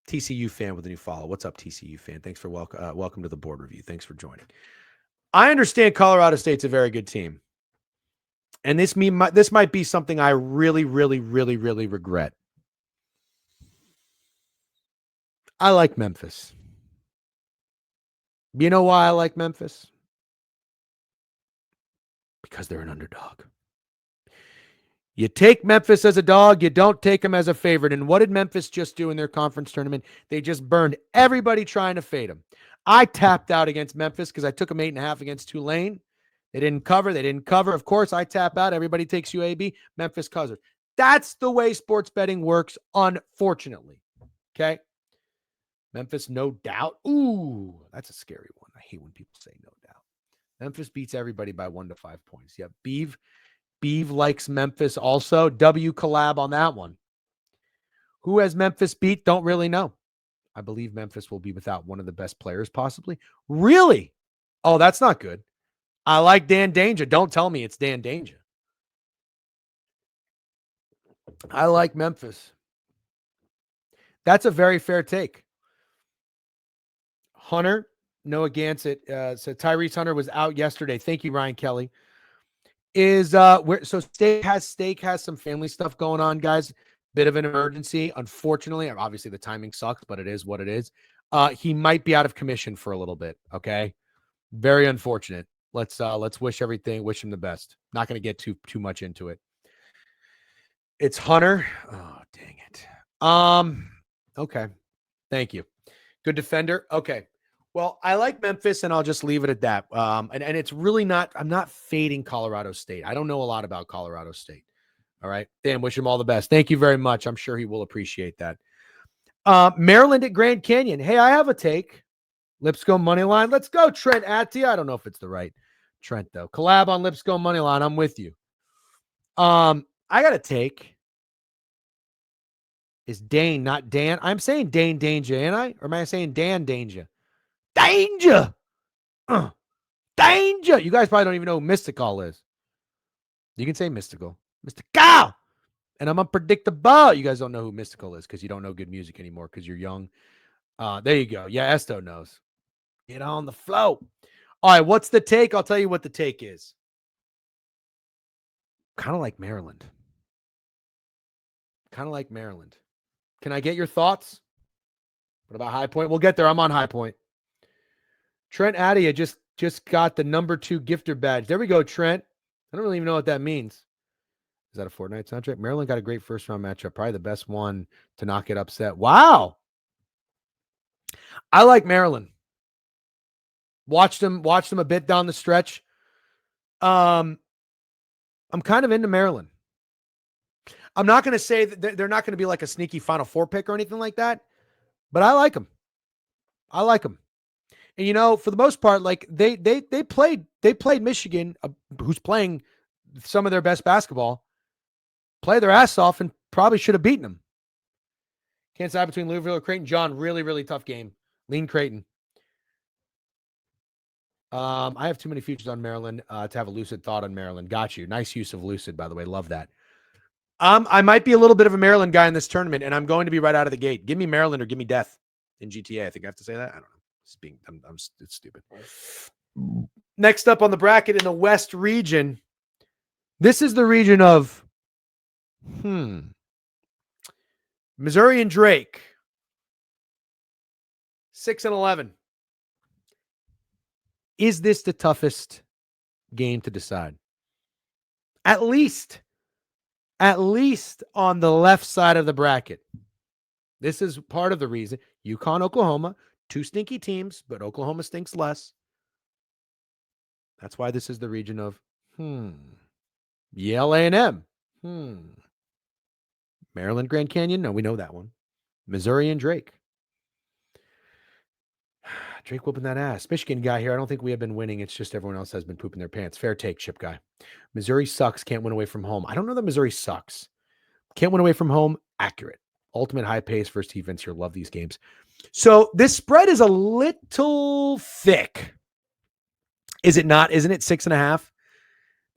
TCU fan with a new follow. What's up, TCU fan? Thanks for welcome to the board review. Thanks for joining. I understand Colorado State's a very good team. And this might be something I really, really, really, really regret. I like Memphis. You know why I like Memphis? Because they're an underdog. You take Memphis as a dog, you don't take them as a favorite. And what did Memphis just do in their conference tournament? They just burned everybody trying to fade them. I tapped out against Memphis because I took them 8.5 against Tulane. They didn't cover. Of course, I tap out. Everybody takes UAB. Memphis covers. That's the way sports betting works, unfortunately. Okay? Memphis, no doubt. Ooh, that's a scary one. I hate when people say no doubt. Memphis beats everybody by 1 to 5 points. Yeah, Beeve likes Memphis also. W collab on that one. Who has Memphis beat? Don't really know. I believe Memphis will be without one of the best players possibly. Really? Oh, that's not good. I like Dan Danger. Don't tell me it's Dan Danger. I like Memphis. That's a very fair take. Hunter, Noah Gansett. So Tyrese Hunter was out yesterday. Thank you, Ryan Kelly. Steak has some family stuff going on, guys. Bit of an emergency. Unfortunately, obviously the timing sucks, but it is what it is. He might be out of commission for a little bit. Okay. Very unfortunate. Let's wish him the best. Not going to get too much into it. It's Hunter. Oh, dang it. Okay. Thank you. Good defender. Okay. Well, I like Memphis, and I'll just leave it at that. And it's really not, I'm not fading Colorado State. I don't know a lot about Colorado State. All right. Dan, wish him all the best. Thank you very much. I'm sure he will appreciate that. Maryland at Grand Canyon. Hey, I have a take. Lipscomb money line. Let's go, Trent Attia. I don't know if it's the right Trent, though. Collab on Lipscomb money line. I'm with you. I got a take. Is Dane, not Dan. I'm saying Dane Danger, ain't I? Or am I saying Dan Danger? Danger! Danger! You guys probably don't even know who Mystical is. You can say Mystical. Mystical! And I'm unpredictable. You guys don't know who Mystical is because you don't know good music anymore because you're young. There you go. Yeah, Esto knows. Get on the flow. All right, what's the take? I'll tell you what the take is. Kind of like Maryland. Can I get your thoughts? What about High Point? We'll get there. I'm on High Point. Trent Adia just got the number 2 gifter badge. There we go, Trent. I don't really even know what that means. Is that a Fortnite soundtrack? Maryland got a great first round matchup. Probably the best one to not get upset. Wow. I like Maryland. Watched them a bit down the stretch. I'm kind of into Maryland. I'm not going to say that they're not going to be like a sneaky Final Four pick or anything like that, but I like them. And for the most part, like they played Michigan, who's playing some of their best basketball, play their ass off, and probably should have beaten them. Can't decide between Louisville or Creighton. John, really, really tough game. Lean Creighton. I have too many futures on Maryland to have a lucid thought on Maryland. Got you. Nice use of lucid, by the way. Love that. I might be a little bit of a Maryland guy in this tournament, and I'm going to be right out of the gate. Give me Maryland or give me death in GTA. I think I have to say that. I don't know. It's stupid. Next up on the bracket in the West region, this is the region of Missouri and Drake, 6-11. Is this the toughest game to decide? At least on the left side of the bracket. This is part of the reason. UConn, Oklahoma, two stinky teams, but Oklahoma stinks less. That's why this is the region of Yale A&M. Maryland Grand Canyon. No, we know that one. Missouri and Drake. Drake whooping that ass. Michigan guy here. I don't think we have been winning. It's just everyone else has been pooping their pants. Fair take, Chip guy. Missouri sucks. Can't win away from home. I don't know that Missouri sucks. Can't win away from home. Accurate. Ultimate high pace first defense here. Love these games. So this spread is a little thick. Is it not? Isn't it 6.5?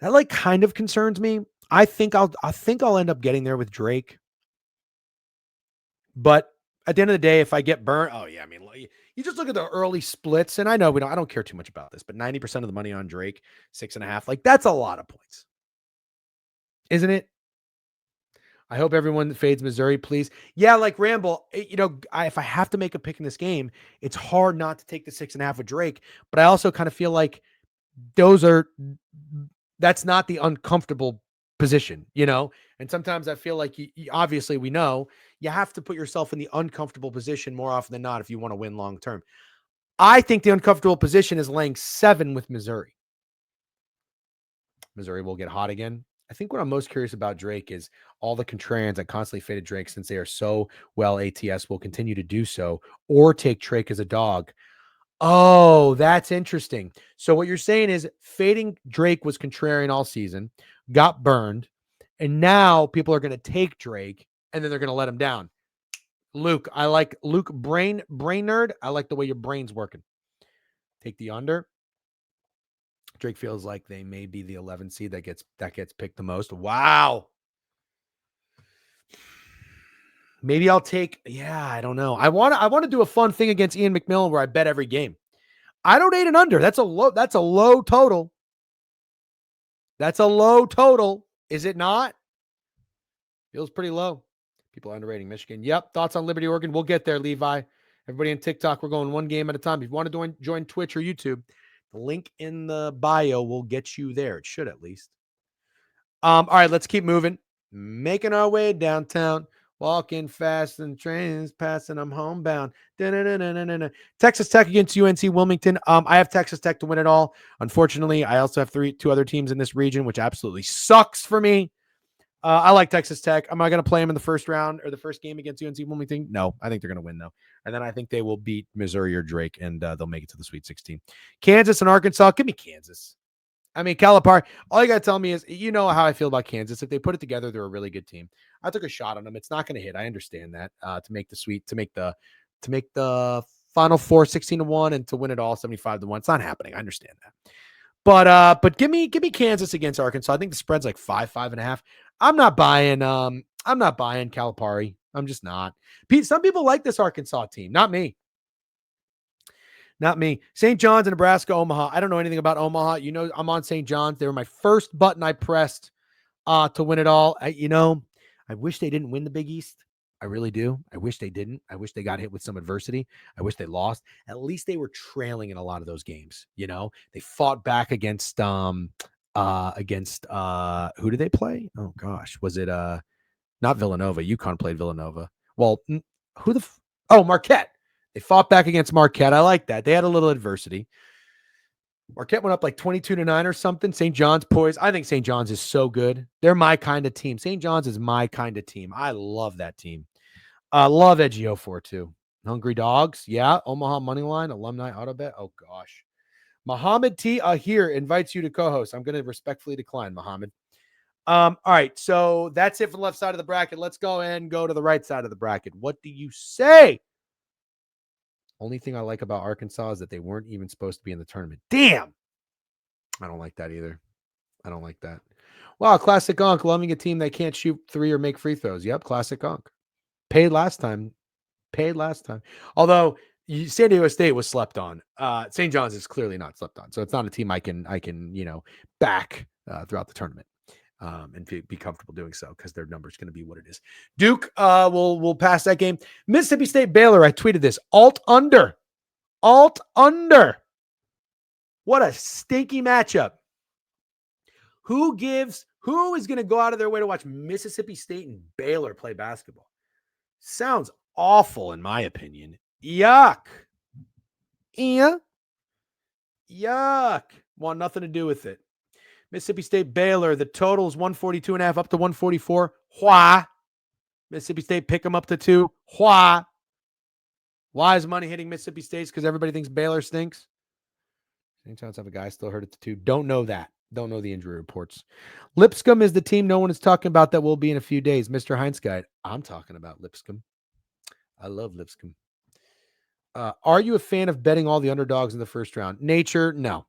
That kind of concerns me. I think I'll end up getting there with Drake. But at the end of the day, if I get burnt, you just look at the early splits, and I know I don't care too much about this, but 90% of the money on Drake, 6.5, that's a lot of points, isn't it? I hope everyone fades Missouri, please. Yeah, like Ramble, if I have to make a pick in this game, it's hard not to take the 6.5 with Drake, but I also kind of feel like that's not the uncomfortable position, And sometimes I feel like obviously we know you have to put yourself in the uncomfortable position more often than not if you want to win long term. I think the uncomfortable position is laying 7 with Missouri. Missouri will get hot again. I think what I'm most curious about Drake is all the contrarians that constantly faded Drake since they are so well ATS will continue to do so or take Drake as a dog. Oh, that's interesting. So what you're saying is fading Drake was contrarian all season, got burned, and now people are going to take Drake and then they're going to let him down. Luke, I like Luke brain nerd. I like the way your brain's working. Take the under. Drake feels like they may be the 11 seed that gets picked the most. Wow. Maybe I'll take. Yeah, I don't know. I want to do a fun thing against Ian McMillan where I bet every game. I don't 8 and under. That's a low total. That's a low total. Is it not? Feels pretty low. People are underrating Michigan. Yep. Thoughts on Liberty, Oregon? We'll get there, Levi. Everybody on TikTok, we're going one game at a time. If you want to join Twitch or YouTube, the link in the bio will get you there. It should at least. All right, let's keep moving. Making our way downtown. Walking fast and trains passing. I'm homebound. Texas Tech against UNC Wilmington. I have Texas Tech to win it all. Unfortunately, I also have two other teams in this region, which absolutely sucks for me. I like Texas Tech. Am I going to play them in the first round or the first game against UNC Wilmington? No, I think they're going to win, though. And then I think they will beat Missouri or Drake, and they'll make it to the Sweet 16. Kansas and Arkansas. Give me Kansas. I mean, Calipari, all you got to tell me is, you know how I feel about Kansas. If they put it together, they're a really good team. I took a shot on them. It's not going to hit. I understand that. To make the Final Four 16-1 and to win it all 75-1. It's not happening. I understand that. But give me Kansas against Arkansas. I think the spread's like 5.5. I'm not buying Calipari. I'm just not. Pete, some people like this Arkansas team. Not me. Not me. St. John's, Nebraska, Omaha. I don't know anything about Omaha. I'm on St. John's. They were my first button I pressed to win it all. I wish they didn't win the Big East. I really do. I wish they didn't. I wish they got hit with some adversity. I wish they lost. At least they were trailing in a lot of those games. They fought back against who did they play? Oh gosh, was it not Villanova? UConn played Villanova. Well, Marquette. They fought back against Marquette. I like that. They had a little adversity. Marquette went up like 22-9 or something. St. John's poised. I think St. John's is so good. They're my kind of team. St. John's is my kind of team. I love that team. I love Ejiofor too. Hungry Dogs. Yeah. Omaha Moneyline, Alumni Auto Bet. Oh, gosh. Muhammad T. Ahir invites you to co-host. I'm going to respectfully decline, Muhammad. All right. So that's it for the left side of the bracket. Let's go and go to the right side of the bracket. What do you say? Only thing I like about Arkansas is that they weren't even supposed to be in the tournament. Damn. I don't like that either. I don't like that. Wow, classic Unk, loving a team that can't shoot three or make free throws. Yep, classic Unk. Paid last time. Although San Diego State was slept on. St. John's is clearly not slept on. So it's not a team I can back throughout the tournament. And be comfortable doing so because their number is going to be what it is. Duke, we'll pass that game. Mississippi State Baylor. I tweeted this. Alt under. What a stinky matchup. Who is going to go out of their way to watch Mississippi State and Baylor play basketball? Sounds awful in my opinion. Yuck. Yeah. Yuck. Want nothing to do with it. Mississippi State Baylor, the total is 142.5 up to 144. Why? Mississippi State pick them up to 2. Why? Why is money hitting Mississippi State? Because everybody thinks Baylor stinks. St. John's have a guy still hurt at the 2. Don't know that. Don't know the injury reports. Lipscomb is the team no one is talking about that will be in a few days. Mr. Heinz Guide. I'm talking about Lipscomb. I love Lipscomb. Are you a fan of betting all the underdogs in the first round? Nature? No.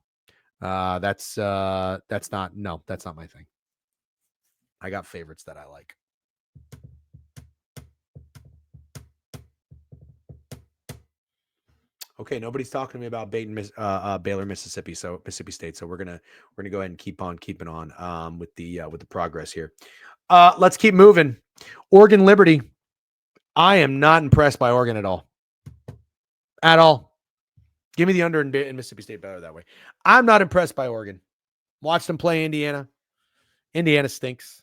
That's not my thing. I got favorites that I like. Okay, nobody's talking to me about Baylor, Mississippi State. So we're gonna go ahead and keep on keeping on with the progress here. Let's keep moving. Oregon Liberty. I am not impressed by Oregon at all. At all. Give me the under in Mississippi State better that way. I'm not impressed by Oregon. Watched them play Indiana. Indiana stinks.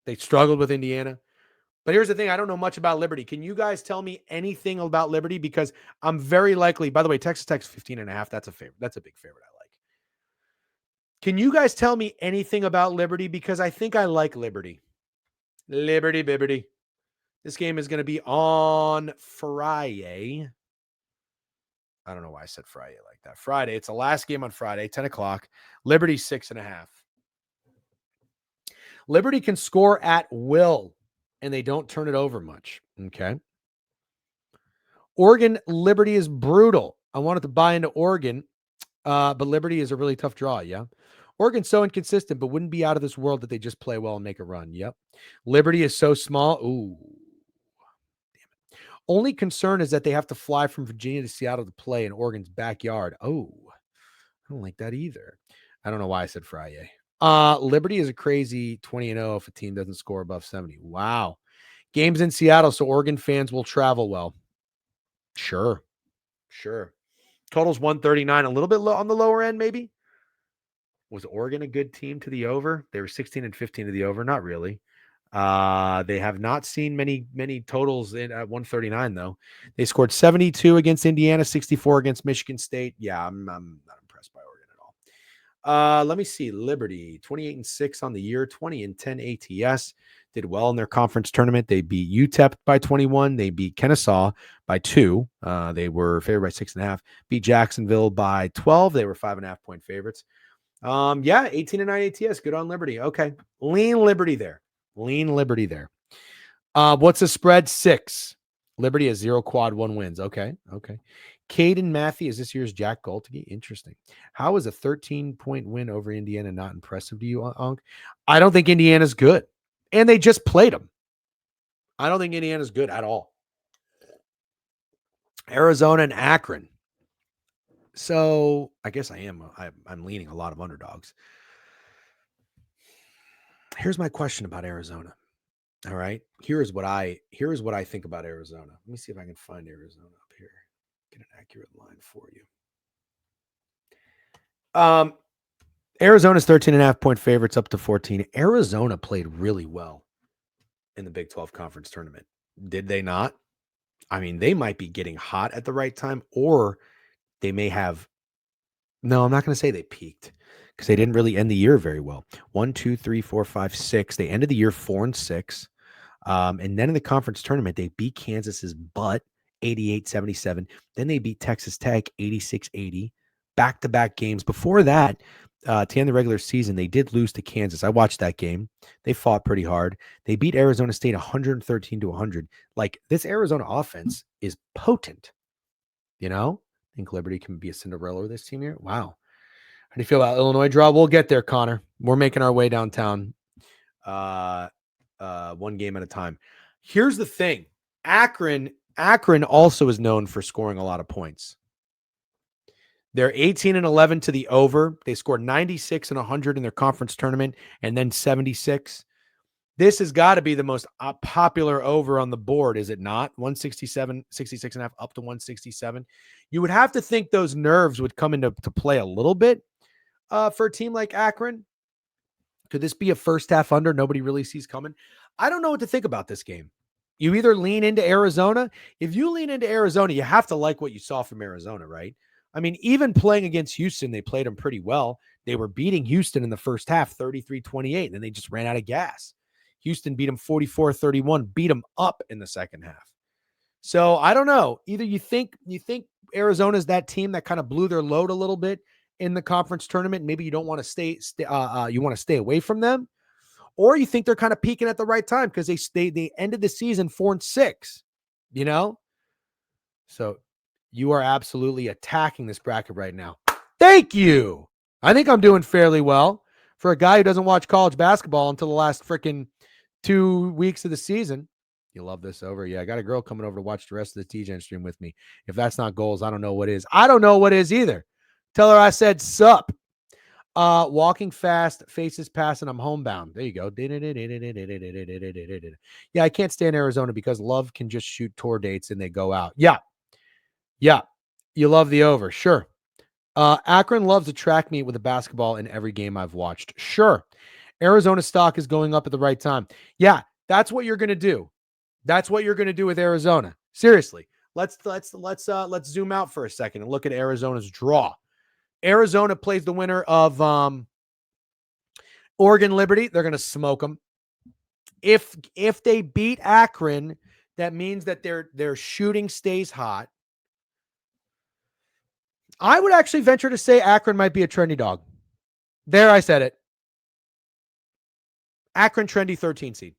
They struggled with Indiana. But here's the thing. I don't know much about Liberty. Can you guys tell me anything about Liberty? Because I'm very likely, by the way, Texas Tech's 15.5. That's a favorite. That's a big favorite I like. Can you guys tell me anything about Liberty? Because I think I like Liberty. Liberty. This game is going to be on Friday. I don't know why I said Friday like that. Friday. It's the last game on Friday, 10 o'clock. Liberty 6.5. Liberty can score at will, and they don't turn it over much. Okay. Oregon Liberty is brutal. I wanted to buy into Oregon, but Liberty is a really tough draw. Yeah. Oregon's so inconsistent, but wouldn't be out of this world that they just play well and make a run. Yep. Liberty is so small. Ooh. Only concern is that they have to fly from Virginia to Seattle to play in Oregon's backyard. Oh, I don't like that either. I don't know why I said Friday. Liberty is a crazy 20-0 if a team doesn't score above 70. Wow. Games in Seattle, so Oregon fans will travel well. Sure. Total's 139, a little bit low on the lower end, maybe. Was Oregon a good team to the over? They were 16-15 to the over. Not really. They have not seen many totals at 139 though. They scored 72 against Indiana, 64 against Michigan State. Yeah, I'm not impressed by Oregon at all. Let me see. Liberty 28-6 on the year, 20-10 ATS. Did well in their conference tournament. They beat UTEP by 21. They beat Kennesaw by 2. They were favored by 6.5. Beat Jacksonville by 12. They were 5.5 point favorites. 18-9 ATS. Good on Liberty. Okay, lean Liberty there. What's the spread? 6. Liberty has 0 quad 1 wins. Okay. Caden Matthew is this year's Jack Galtigi. Interesting. How is a 13-point win over Indiana not impressive to you, Unc? I don't think Indiana's good. And they just played them. I don't think Indiana's good at all. Arizona and Akron. So I guess I'm leaning a lot of underdogs. Here's my question about Arizona. All right. Here's what I think about Arizona. Let me see if I can find Arizona up here. Get an accurate line for you. Arizona's 13.5 point favorites up to 14. Arizona played really well in the Big 12 conference tournament. Did they not? I mean, they might be getting hot at the right time, or they may have. No, I'm not going to say they peaked because they didn't really end the year very well. 1, 2, 3, 4, 5, 6. They ended the year 4-6. And then in the conference tournament, they beat Kansas's butt 88-77. Then they beat Texas Tech 86-80. Back-to-back games. Before that, to end the regular season, they did lose to Kansas. I watched that game. They fought pretty hard. They beat Arizona State 113-100. Like, this Arizona offense is potent. You know? I think Liberty can be a Cinderella with this team here. Wow. How do you feel about Illinois draw? We'll get there, Connor. We're making our way downtown. One game at a time. Here's the thing. Akron also is known for scoring a lot of points. They're 18-11 to the over. They scored 96 and 100 in their conference tournament and then 76. This has got to be the most popular over on the board, is it not? 167, 66.5 up to 167. You would have to think those nerves would come into play a little bit for a team like Akron. Could this be a first half under nobody really sees coming? I don't know what to think about this game. You either lean into Arizona. If you lean into Arizona, you have to like what you saw from Arizona, right? I mean, even playing against Houston, they played them pretty well. They were beating Houston in the first half, 33-28, and then they just ran out of gas. Houston beat them 44-31, beat them up in the second half. So I don't know. Either you think Arizona's that team that kind of blew their load a little bit in the conference tournament. Maybe you don't want to you want to stay away from them, or you think they're kind of peaking at the right time because they ended the season 4-6, you know? So you are absolutely attacking this bracket right now. Thank you. I think I'm doing fairly well for a guy who doesn't watch college basketball until the last freaking 2 weeks of the season. You love this over. Yeah, I got a girl coming over to watch the rest of the TGen stream with me. If that's not goals, I don't know what is. I don't know what is either. Tell her I said sup. Walking fast, faces passing, I'm homebound. There you go. Yeah, I can't stand Arizona because Love can just shoot tour dates and they go out. Yeah. You love the over. Sure. Akron loves a track meet with a basketball in every game I've watched. Sure. Arizona stock is going up at the right time. Yeah, that's what you're going to do. That's what you're going to do with Arizona. Seriously. Let's zoom out for a second and look at Arizona's draw. Arizona plays the winner of Oregon Liberty. They're going to smoke them. If they beat Akron, that means that their shooting stays hot. I would actually venture to say Akron might be a trendy dog. There, I said it. Akron trendy 13 seed.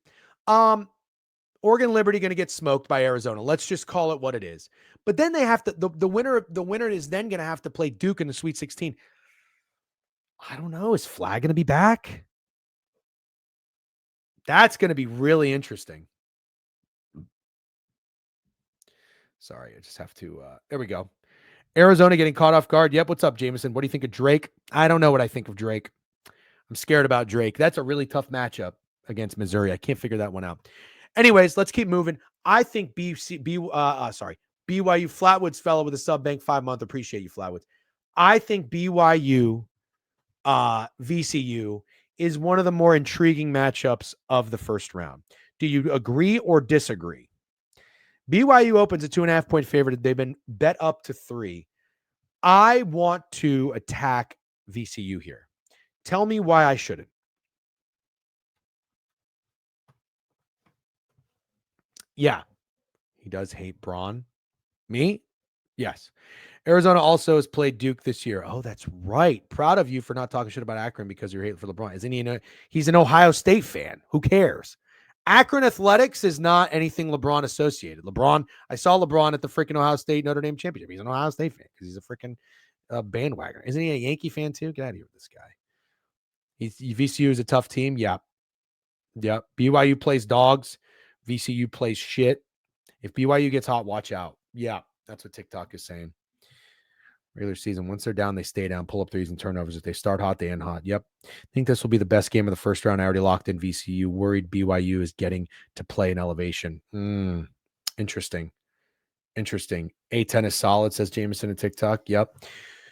Oregon Liberty going to get smoked by Arizona. Let's just call it what it is. But then they have to the winner is then going to have to play Duke in the Sweet 16. I don't know. Is Flag going to be back? That's going to be really interesting. Sorry, I just have to there we go. Arizona getting caught off guard. Yep. What's up, Jameson? What do you think of Drake? I don't know what I think of Drake. I'm scared about Drake. That's a really tough matchup against Missouri. I can't figure that one out. Anyways, let's keep moving. I think BYU Flatwoods fellow with a sub bank 5-month. Appreciate you, Flatwoods. I think BYU VCU is one of the more intriguing matchups of the first round. Do you agree or disagree? BYU opens a 2.5-point favorite. They've been bet up to 3. I want to attack VCU here. Tell me why I shouldn't. Yeah. He does hate Braun. Me? Yes. Arizona also has played Duke this year. Oh, that's right. Proud of you for not talking shit about Akron because you're hating for LeBron. Isn't he? He's an Ohio State fan. Who cares? Akron Athletics is not anything LeBron associated. I saw LeBron at the freaking Ohio State Notre Dame championship. He's an Ohio State fan because he's a freaking bandwagoner. Isn't he a Yankee fan too? Get out of here with this guy. VCU is a tough team. Yeah. BYU plays dogs. VCU plays shit. If BYU gets hot, watch out. Yeah, that's what TikTok is saying. Regular season, once they're down, they stay down, pull up threes and turnovers. If they start hot, they end hot. Yep. I think this will be the best game of the first round. I already locked in VCU. Worried BYU is getting to play in elevation. Interesting. A10 is solid, says Jameson in TikTok. Yep.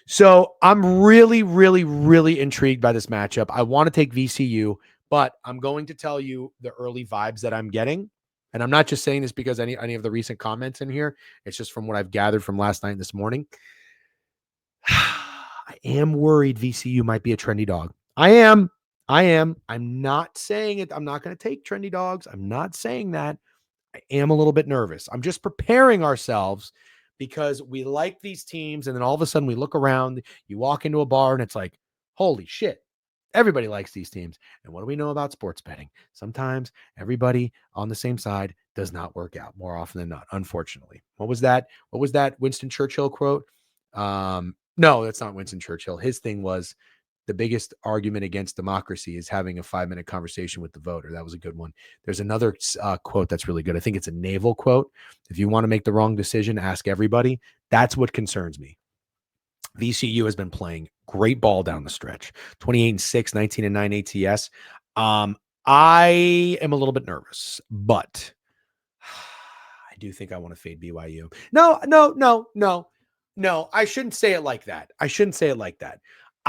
So I'm really, really, really intrigued by this matchup. I want to take VCU, but I'm going to tell you the early vibes that I'm getting. And I'm not just saying this because any of the recent comments in here. It's just from what I've gathered from last night and this morning. I am worried VCU might be a trendy dog. I am. I'm not saying it. I'm not going to take trendy dogs. I'm not saying that. I am a little bit nervous. I'm just preparing ourselves because we like these teams. And then all of a sudden we look around, you walk into a bar and it's like, holy shit, everybody likes these teams. And what do we know about sports betting? Sometimes everybody on the same side does not work out more often than not, unfortunately. What was that? What was that Winston Churchill quote? No, that's not Winston Churchill. His thing was, the biggest argument against democracy is having a 5-minute conversation with the voter. That was a good one. There's another quote that's really good. I think it's a naval quote. If you want to make the wrong decision, ask everybody. That's what concerns me. VCU has been playing great ball down the stretch. 28-6, 19-9 ATS. I am a little bit nervous, but I do think I want to fade BYU. No, I shouldn't say it like that.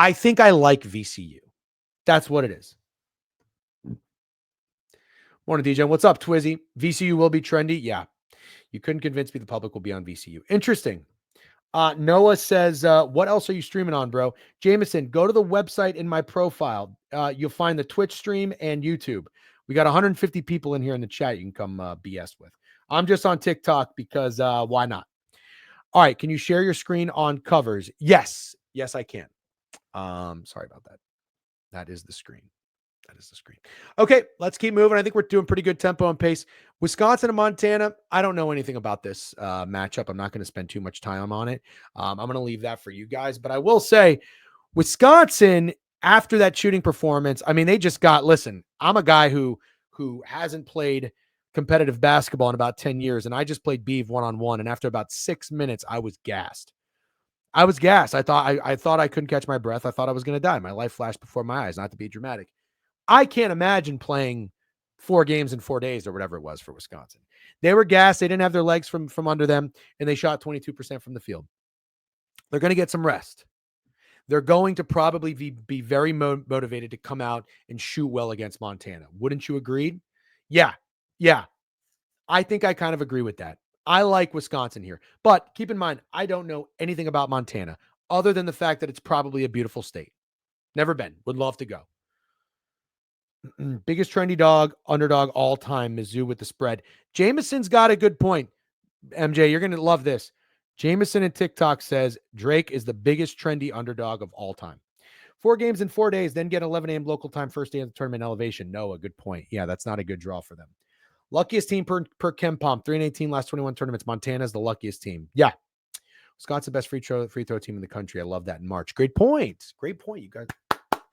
I think I like VCU. That's what it is. Morning, DJ. What's up, Twizzy? VCU will be trendy. Yeah. You couldn't convince me the public will be on VCU. Interesting. Noah says, what else are you streaming on, bro? Jameson, go to the website in my profile. You'll find the Twitch stream and YouTube. We got 150 people in here in the chat you can come BS with. I'm just on TikTok because why not? All right. Can you share your screen on covers? Yes. Yes, I can. Sorry about that. That is the screen. Okay, let's keep moving. I think we're doing pretty good tempo and pace. Wisconsin and Montana, I don't know anything about this matchup. I'm not going to spend too much time on it. I'm going to leave that for you guys. But I will say, Wisconsin, after that shooting performance, I mean, they just got, listen, I'm a guy who hasn't played competitive basketball in about 10 years, and I just played Beeve one-on-one, and after about 6 minutes, I was gassed. I thought I couldn't catch my breath. I thought I was going to die. My life flashed before my eyes, not to be dramatic. I can't imagine playing 4 games in 4 days or whatever it was for Wisconsin. They were gassed. They didn't have their legs from under them, and they shot 22% from the field. They're going to get some rest. They're going to probably be very motivated to come out and shoot well against Montana. Wouldn't you agree? Yeah. I think I kind of agree with that. I like Wisconsin here. But keep in mind, I don't know anything about Montana other than the fact that it's probably a beautiful state. Never been. Would love to go. Biggest trendy dog, underdog all time, Mizzou with the spread. Jameson's got a good point. MJ, you're going to love this. Jameson in TikTok says Drake is the biggest trendy underdog of all time. 4 games in 4 days, then get 11 a.m. local time, first day of the tournament elevation. No, a good point. Yeah, that's not a good draw for them. Luckiest team per KenPom, 3-18 last 21 tournaments. Montana's the luckiest team. Yeah. Wisconsin, best free throw team in the country. I love that in March. Great point. You guys. I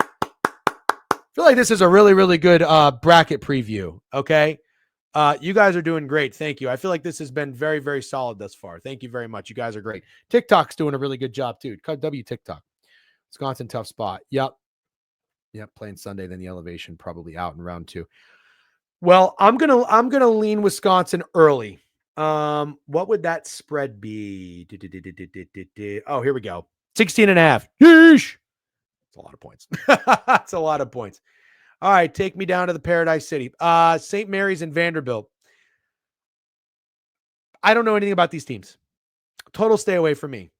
feel like this is a really, really good bracket preview. Okay. You guys are doing great. Thank you. I feel like this has been very, very solid thus far. Thank you very much. You guys are great. TikTok's doing a really good job too. W TikTok. Wisconsin, tough spot. Yep. Playing Sunday, then the elevation probably out in round 2. Well, I'm gonna lean Wisconsin early. What would that spread be? Oh, here we go. 16.5. Yeesh. It's a lot of points. That's a lot of points. All right, take me down to the Paradise City. St. Mary's and Vanderbilt. I don't know anything about these teams. Total stay away from me.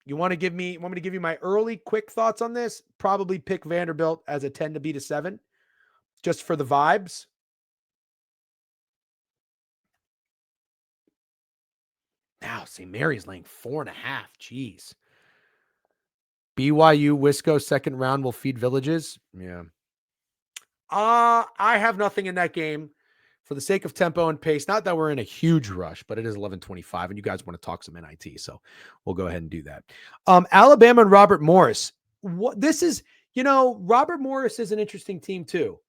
Want me to give you my early quick thoughts on this? Probably pick Vanderbilt as a 10 to beat a 7, just for the vibes. Now, St. Mary's laying 4.5. Jeez. BYU, Wisco, second round will feed Villages. Yeah. I have nothing in that game for the sake of tempo and pace. Not that we're in a huge rush, but it is 11:25, and you guys want to talk some NIT, so we'll go ahead and do that. Alabama and Robert Morris. Robert Morris is an interesting team too.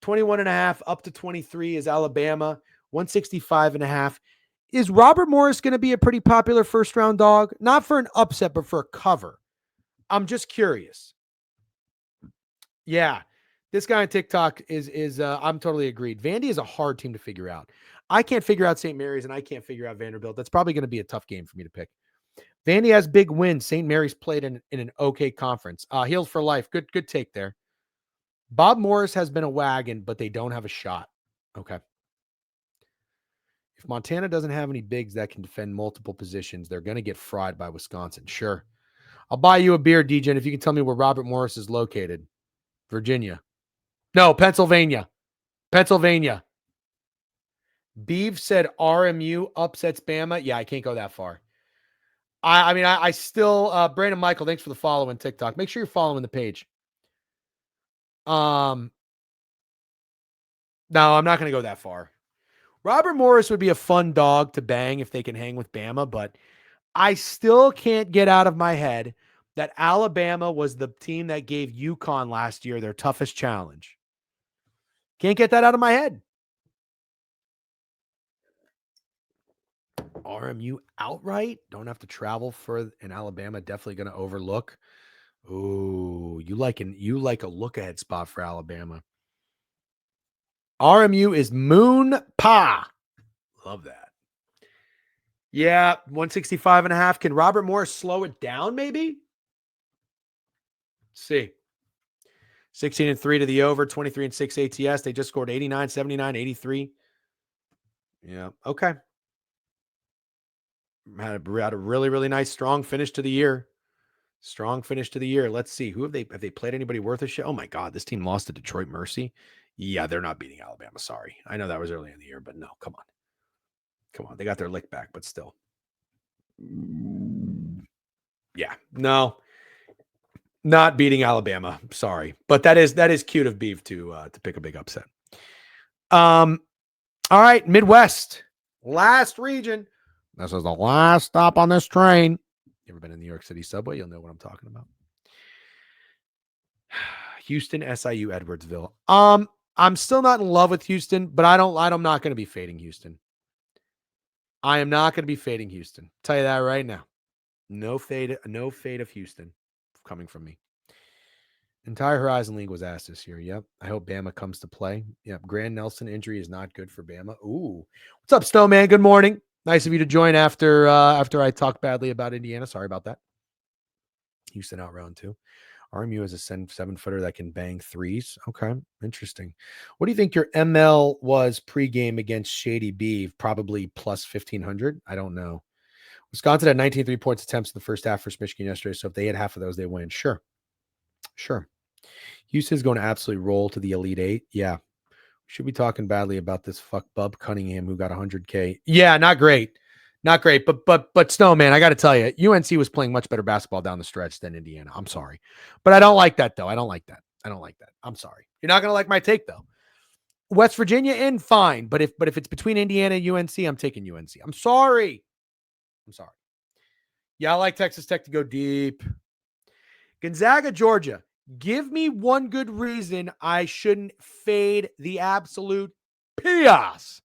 21.5 up to 23 is Alabama. 165.5. Is Robert Morris going to be a pretty popular first-round dog? Not for an upset, but for a cover. I'm just curious. Yeah, this guy on TikTok is I'm totally agreed. Vandy is a hard team to figure out. I can't figure out St. Mary's, and I can't figure out Vanderbilt. That's probably going to be a tough game for me to pick. Vandy has big wins. St. Mary's played in an okay conference. Healed for life. Good take there. Bob Morris has been a wagon, but they don't have a shot. Okay. If Montana doesn't have any bigs that can defend multiple positions, they're going to get fried by Wisconsin. Sure. I'll buy you a beer, DJ, if you can tell me where Robert Morris is located. Virginia. No, Pennsylvania. Beeve said RMU upsets Bama. Yeah, I can't go that far. I still, Brandon Michael, thanks for the follow on TikTok. Make sure you're following the page. No, I'm not going to go that far. Robert Morris would be a fun dog to bang if they can hang with Bama, but I still can't get out of my head that Alabama was the team that gave UConn last year their toughest challenge. Can't get that out of my head. RMU outright? Don't have to travel for in Alabama. Definitely going to overlook. Ooh, you like a look ahead spot for Alabama. RMU is Moon Pa. Love that. Yeah, 165.5. Can Robert Morris slow it down, maybe? Let's see. 16-3 to the over, 23-6 ATS. They just scored 89, 79, 83. Yeah, okay. Had a really, really nice, strong finish to the year. Strong finish to the year. Let's see. Have they played anybody worth a shit? Oh my God, this team lost to Detroit Mercy. Yeah, they're not beating Alabama. Sorry. I know that was early in the year, but no, come on. Come on. They got their lick back, but still. Yeah, no. Not beating Alabama. Sorry. But that is cute of Beef to pick a big upset. All right, Midwest. Last region. This is the last stop on this train. You ever been in the New York City subway? You'll know what I'm talking about. Houston, SIU, Edwardsville. I'm still not in love with Houston, but I'm not going to be fading Houston. I am not going to be fading Houston. Tell you that right now. No fade of Houston coming from me. Entire Horizon League was asked this year. Yep. I hope Bama comes to play. Yep. Grant Nelson injury is not good for Bama. Ooh. What's up, Snowman? Good morning. Nice of you to join after I talked badly about Indiana. Sorry about that. Houston out round 2. RMU is a 7-footer that can bang threes. Okay. Interesting. What do you think your ML was pregame against Shady Beeve? Probably plus 1,500. I don't know. Wisconsin had 19 3-point attempts in the first half versus Michigan yesterday. So if they had half of those, they win. Sure. Houston's going to absolutely roll to the Elite 8. Yeah. We should be talking badly about this fuck Bub Cunningham who got 100K. Yeah, not great. Not great. But Snowman, I got to tell you, UNC was playing much better basketball down the stretch than Indiana. I'm sorry. But I don't like that, though. I don't like that. I'm sorry. You're not going to like my take, though. West Virginia in, fine. But if it's between Indiana and UNC, I'm taking UNC. I'm sorry. Yeah, I like Texas Tech to go deep. Gonzaga, Georgia. Give me one good reason I shouldn't fade the absolute chaos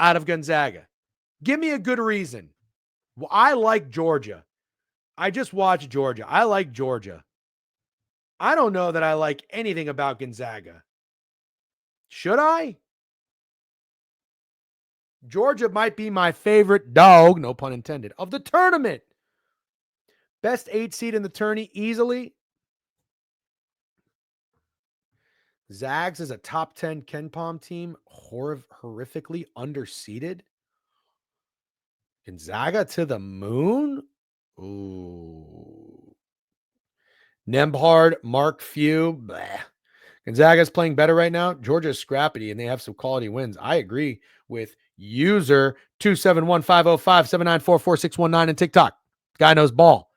out of Gonzaga. Give me a good reason. Well, I like Georgia. I just watched Georgia. I like Georgia. I don't know that I like anything about Gonzaga. Should I? Georgia might be my favorite dog, no pun intended, of the tournament. Best 8 seed in the tourney easily. Zags is a top 10 KenPom team, horrifically underseeded. Gonzaga to the moon? Ooh. Nembhard, Mark Few. Bleh. Gonzaga's playing better right now. Georgia's scrappy, and they have some quality wins. I agree with user 271-505-794-4619 in TikTok. Guy knows ball.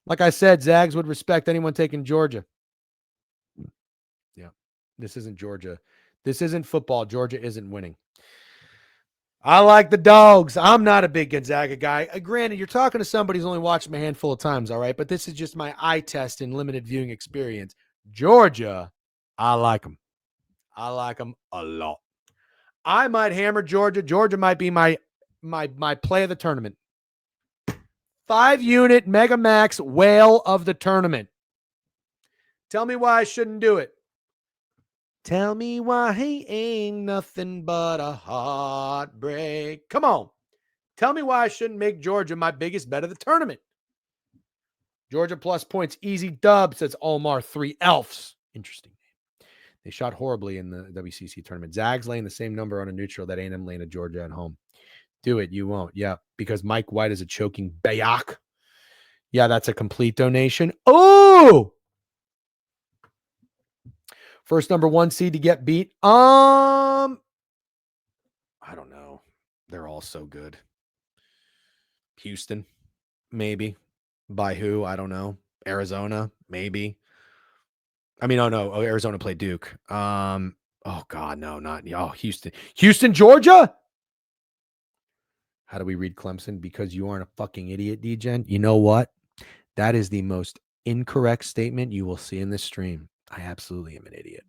Like I said, Zags would respect anyone taking Georgia. Yeah. This isn't Georgia. This isn't football. Georgia isn't winning. I like the dogs. I'm not a big Gonzaga guy. Granted, you're talking to somebody who's only watched them a handful of times, all right? But this is just my eye test and limited viewing experience. Georgia, I like them. I like them a lot. I might hammer Georgia. Georgia might be my play of the tournament. 5-unit Mega Max whale of the tournament. Tell me why I shouldn't do it. Tell me why he ain't nothing but a heartbreak. Come on. Tell me why I shouldn't make Georgia my biggest bet of the tournament. Georgia plus points, easy dub, says Omar 3 Elves. Interesting. They shot horribly in the WCC tournament. Zags laying the same number on a neutral that A&M laying at Georgia at home. Do it. You won't. Yeah, because Mike White is a choking bayak. Yeah, that's a complete donation. Oh! First number 1 seed to get beat. They're all so good. Houston, maybe. By who? I don't know. Arizona, maybe. I mean, oh no, Arizona played Duke. Oh God, no, not Houston. Houston, Georgia. How do we read Clemson? Because you aren't a fucking idiot, DGen. You know what? That is the most incorrect statement you will see in this stream. I absolutely am an idiot.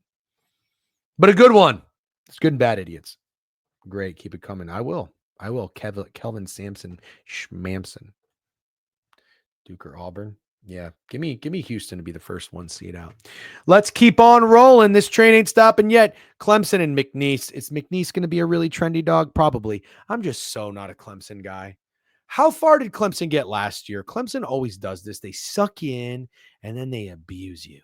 But a good one. It's good and bad idiots. Great. Keep it coming. I will. Kelvin Sampson Schmamson. Duke or Auburn. Yeah. Give me Houston to be the first 1 seed out. Let's keep on rolling. This train ain't stopping yet. Clemson and McNeese. Is McNeese going to be a really trendy dog? Probably. I'm just so not a Clemson guy. How far did Clemson get last year? Clemson always does this. They suck you in and then they abuse you.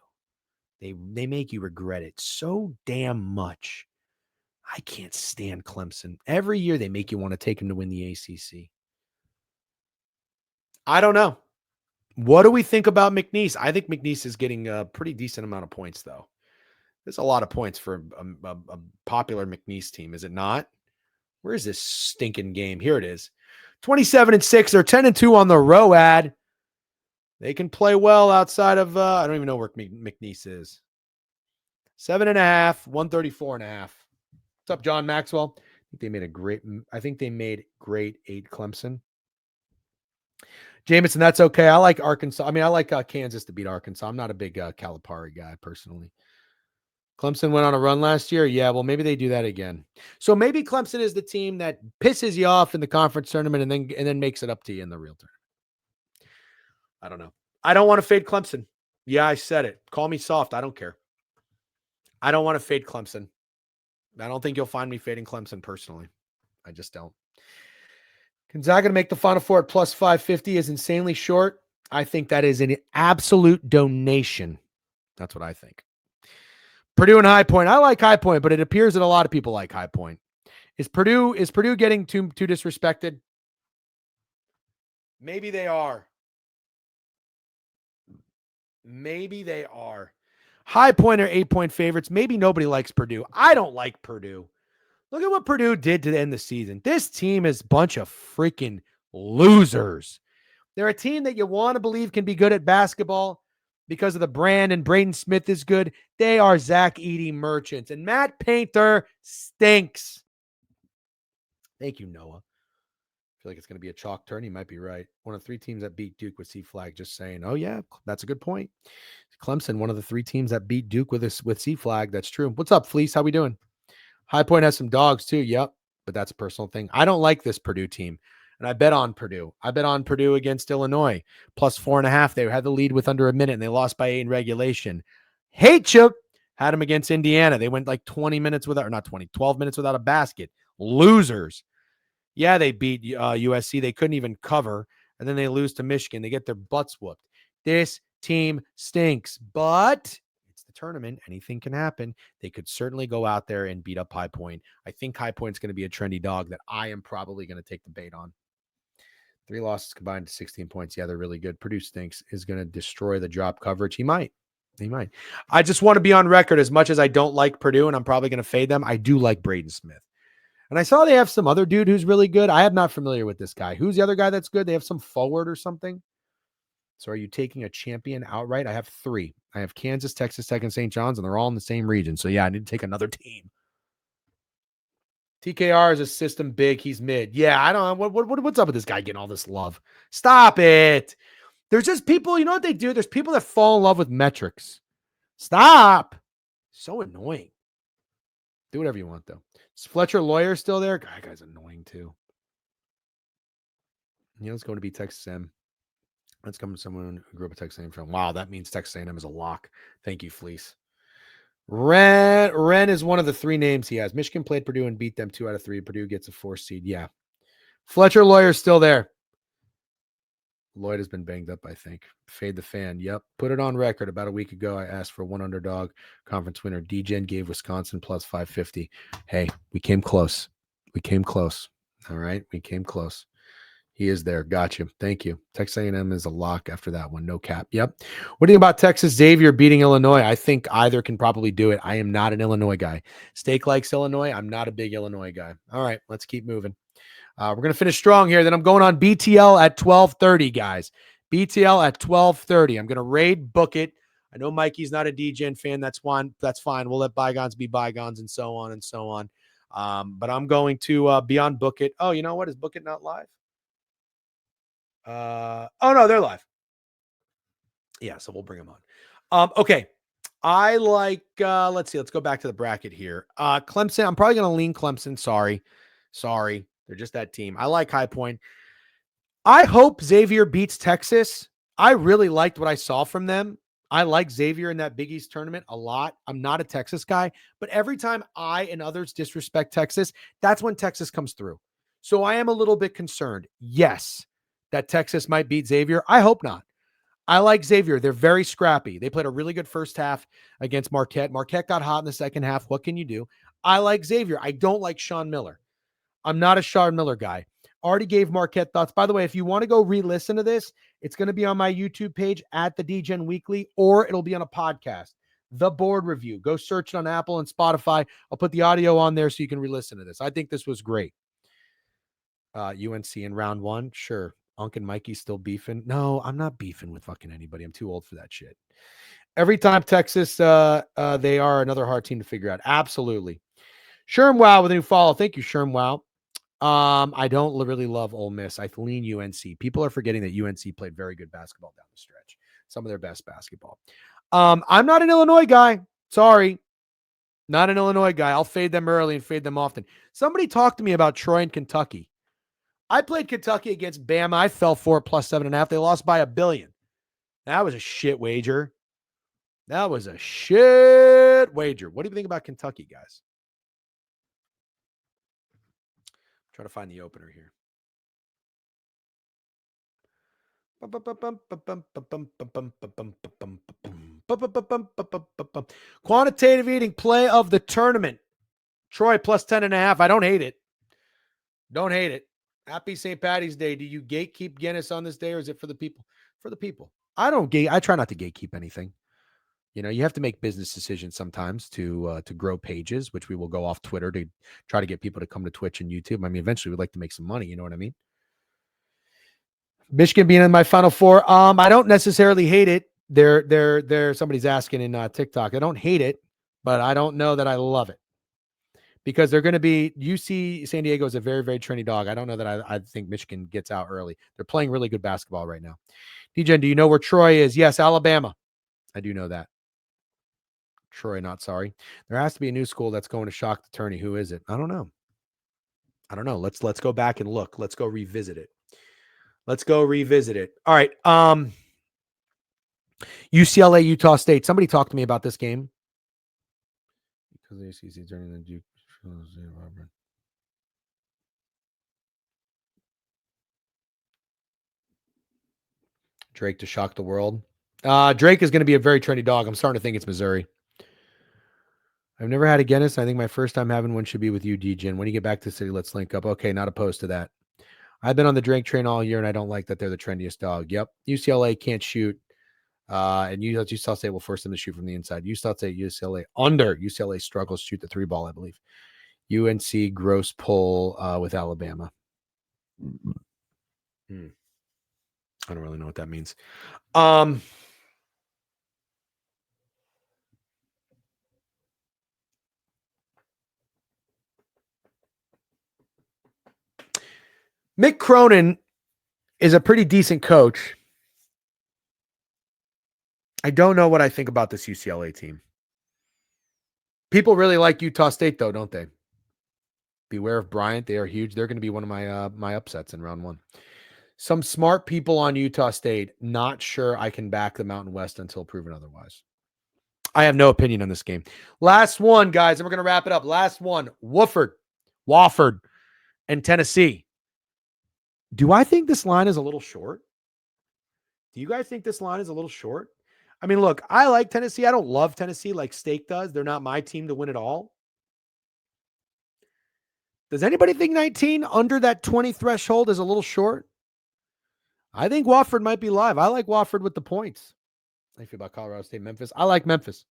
They make you regret it so damn much. I can't stand Clemson. Every year they make you want to take them to win the ACC. I don't know. What do we think about McNeese? I think McNeese is getting a pretty decent amount of points, though. There's a lot of points for a popular McNeese team, is it not? Where is this stinking game? Here it is. 27-6. They're 10-2 on the ROAD. They can play well outside of, I don't even know where McNeese is. 7.5, 134.5. What's up, John Maxwell? I think they made grade 8 Clemson. Jameson, that's okay. I like Arkansas. I mean, I like Kansas to beat Arkansas. I'm not a big Calipari guy personally. Clemson went on a run last year. Yeah, well, maybe they do that again. So maybe Clemson is the team that pisses you off in the conference tournament and then makes it up to you in the real tournament. I don't know. I don't want to fade Clemson. Yeah, I said it. Call me soft. I don't care. I don't want to fade Clemson. I don't think you'll find me fading Clemson personally. I just don't. Gonzaga to make the Final Four at plus 550 is insanely short. I think that is an absolute donation. That's what I think. Purdue and High Point. I like High Point, but it appears that a lot of people like High Point. Is Purdue getting too disrespected? Maybe they are. Maybe they are. High Point are 8-point favorites. Maybe nobody likes Purdue. I don't like Purdue. Look at what Purdue did to end the season. This team is a bunch of freaking losers. They're a team that you want to believe can be good at basketball because of the brand, and Braden Smith is good. They are Zach Edey merchants, and Matt Painter stinks. Thank you, Noah. I feel like it's going to be a chalk turn. You might be right. One of the 3 teams that beat Duke with C-Flag, just saying. Oh, yeah, that's a good point. Clemson, one of the 3 teams that beat Duke with C-Flag. That's true. What's up, Fleece? How we doing? High Point has some dogs too. Yep. But that's a personal thing. I don't like this Purdue team. And I bet on Purdue. I bet on Purdue against Illinois. Plus 4.5. They had the lead with under a minute and they lost by 8 in regulation. Hate you. Had them against Indiana. They went like 12 minutes without a basket. Losers. Yeah, they beat USC. They couldn't even cover. And then they lose to Michigan. They get their butts whooped. This team stinks. But it's the tournament. Anything can happen. They could certainly go out there and beat up High Point. I think High Point's going to be a trendy dog that I am probably going to take the bait on. 3 losses combined to 16 points. Yeah, they're really good. Purdue stinks. Is going to destroy the drop coverage. He might. I just want to be on record. As much as I don't like Purdue and I'm probably going to fade them, I do like Braden Smith. And I saw they have some other dude who's really good. I am not familiar with this guy. Who's the other guy that's good? They have some forward or something. So are you taking a champion outright? I have 3. I have Kansas, Texas Tech, and St. John's, and they're all in the same region. So yeah, I need to take another team. TKR is a system big. He's mid. Yeah, I don't know. What's up with this guy getting all this love? Stop it. There's just people, you know what they do? There's people that fall in love with metrics. Stop. So annoying. Do whatever you want, though. Is Fletcher Lawyer still there? God, that guy's annoying, too. Yeah, let's go to be Texas A&M. Let's come to someone who grew up at Texas A&M from. Wow, that means Texas A&M is a lock. Thank you, Fleece. Ren is one of the 3 names he has. Michigan played Purdue and beat them 2 out of 3. Purdue gets a 4 seed. Yeah. Fletcher Lawyer's still there. Lloyd has been banged up, I think. Fade the fan. Yep. Put it on record. About a week ago, I asked for 1 underdog conference winner. DGen gave Wisconsin plus 550. Hey, we came close. All right. We came close. He is there. Got you. Thank you. Texas A&M is a lock after that one. No cap. Yep. What do you think about Texas Xavier beating Illinois? I think either can probably do it. I am not an Illinois guy. Steak likes Illinois. I'm not a big Illinois guy. All right. Let's keep moving. We're going to finish strong here. Then I'm going on BTL at 12:30, guys. BTL at 12:30. I'm going to raid Book It. I know Mikey's not a DGen fan. That's fine. That's fine. We'll let bygones be bygones and so on and so on. But I'm going to be on Book It. Oh, you know what? Is Book It not live? Oh, no, they're live. Yeah, so we'll bring them on. Okay. I like, let's see. Let's go back to the bracket here. Clemson. I'm probably going to lean Clemson. Sorry. They're just that team. I like High Point. I hope Xavier beats Texas. I really liked what I saw from them. I like Xavier in that Big East tournament a lot. I'm not a Texas guy, but every time I and others disrespect Texas, that's when Texas comes through. So I am a little bit concerned. Yes, that Texas might beat Xavier. I hope not. I like Xavier. They're very scrappy. They played a really good first half against Marquette. Marquette got hot in the second half. What can you do? I like Xavier. I don't like Sean Miller. I'm not a Sean Miller guy. Already gave Marquette thoughts. By the way, if you want to go re-listen to this, it's going to be on my YouTube page at the DGen Weekly, or it'll be on a podcast. The Board Review. Go search it on Apple and Spotify. I'll put the audio on there so you can re-listen to this. I think this was great. UNC in round one. Sure. Unc and Mikey still beefing. No, I'm not beefing with fucking anybody. I'm too old for that shit. Every time Texas, they are another hard team to figure out. Absolutely. Sherm Wow with a new follow. Thank you, Sherm Wow. I don't really love Ole Miss. I lean UNC. People are forgetting that UNC played very good basketball down the stretch. Some of their best basketball. I'm not an Illinois guy. Sorry. Not an Illinois guy. I'll fade them early and fade them often. Somebody talked to me about Troy and Kentucky. I played Kentucky against Bama. I fell for it plus 7.5. They lost by $1 billion. That was a shit wager. That was a shit wager. What do you think about Kentucky, guys? Try to find the opener here. Quantitative eating play of the tournament. Troy plus 10.5. I don't hate it. Don't hate it. Happy St. Patty's Day. Do you gatekeep Guinness on this day, or is it for the people? For the people. I try not to gatekeep anything. You know, you have to make business decisions sometimes to grow pages, which we will go off Twitter to try to get people to come to Twitch and YouTube. I mean, eventually we'd like to make some money. You know what I mean? Michigan being in my Final Four. I don't necessarily hate it. They're somebody's asking in TikTok. I don't hate it, but I don't know that I love it because they're going to be UC San Diego is a very, very trendy dog. I don't know that I think Michigan gets out early. They're playing really good basketball right now. DGen, do you know where Troy is? Yes, Alabama. I do know that. Troy, not sorry. There has to be a new school that's going to shock the tourney. Who is it? I don't know. Let's go back and look. Let's go revisit it. All right. UCLA, Utah State. Somebody talked to me about this game. Because the ACC turning the Duke. Drake to shock the world. Drake is going to be a very trendy dog. I'm starting to think it's Missouri. I've never had a Guinness. I think my first time having one should be with you, DGen. When you get back to the city, let's link up. Okay, not opposed to that. I've been on the Drake train all year, and I don't like that they're the trendiest dog. Yep. UCLA can't shoot. And Utah State will force them to shoot from the inside. Utah State, UCLA under. UCLA struggles to shoot the 3-ball, I believe. UNC gross pull with Alabama. I don't really know what that means. Mick Cronin is a pretty decent coach. I don't know what I think about this UCLA team. People really like Utah State, though, don't they? Beware of Bryant. They are huge. They're going to be one of my upsets in round one. Some smart people on Utah State, not sure I can back the Mountain West until proven otherwise. I have no opinion on this game. Last one, guys, and we're going to wrap it up. Last one, Wofford, and Tennessee. Do I think this line is a little short? Do you guys think this line is a little short? I mean, look, I like Tennessee. I don't love Tennessee like Steak does. They're not my team to win it all. Does anybody think 19 under that 20 threshold is a little short? I think Wofford might be live. I like Wofford with the points. How do you feel about Colorado State, Memphis? I like Memphis.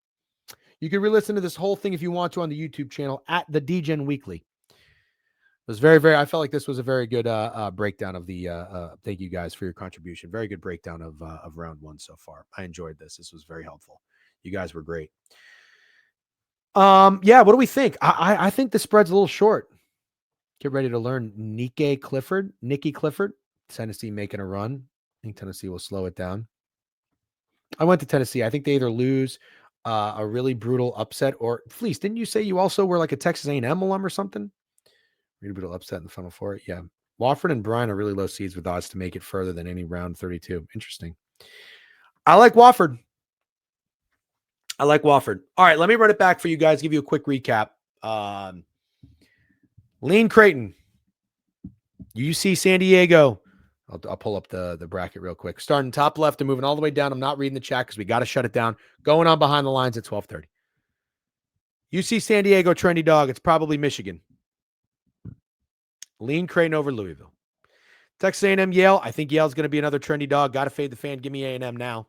You can re-listen to this whole thing if you want to on the YouTube channel at the DGen Weekly. was very, I felt like this was a very good breakdown of the thank you guys for your contribution. Very good breakdown of round one so far. I enjoyed this. This was very helpful. You guys were great. Yeah, what do we think? I think the spread's a little short. Get ready to learn Nikki Clifford. Tennessee making a run. I think Tennessee will slow it down. I went to Tennessee. I think they either lose a really brutal upset or Fleece. Didn't you say you also were like a Texas A&M alum or something? Really brutal upset in the Final Four. Yeah. Wofford and Bryan are really low seeds with odds to make it further than any round 32. Interesting. I like Wofford. All right, let me run it back for you guys. Give you a quick recap. Lean Creighton. UC San Diego. I'll pull up the bracket real quick. Starting top left and moving all the way down. I'm not reading the chat because we got to shut it down. Going on behind the lines at 12:30. UC San Diego, trendy dog. It's probably Michigan. Lean Creighton over Louisville. Texas A&M, Yale. I think Yale's going to be another trendy dog. Got to fade the fan. Give me A&M now.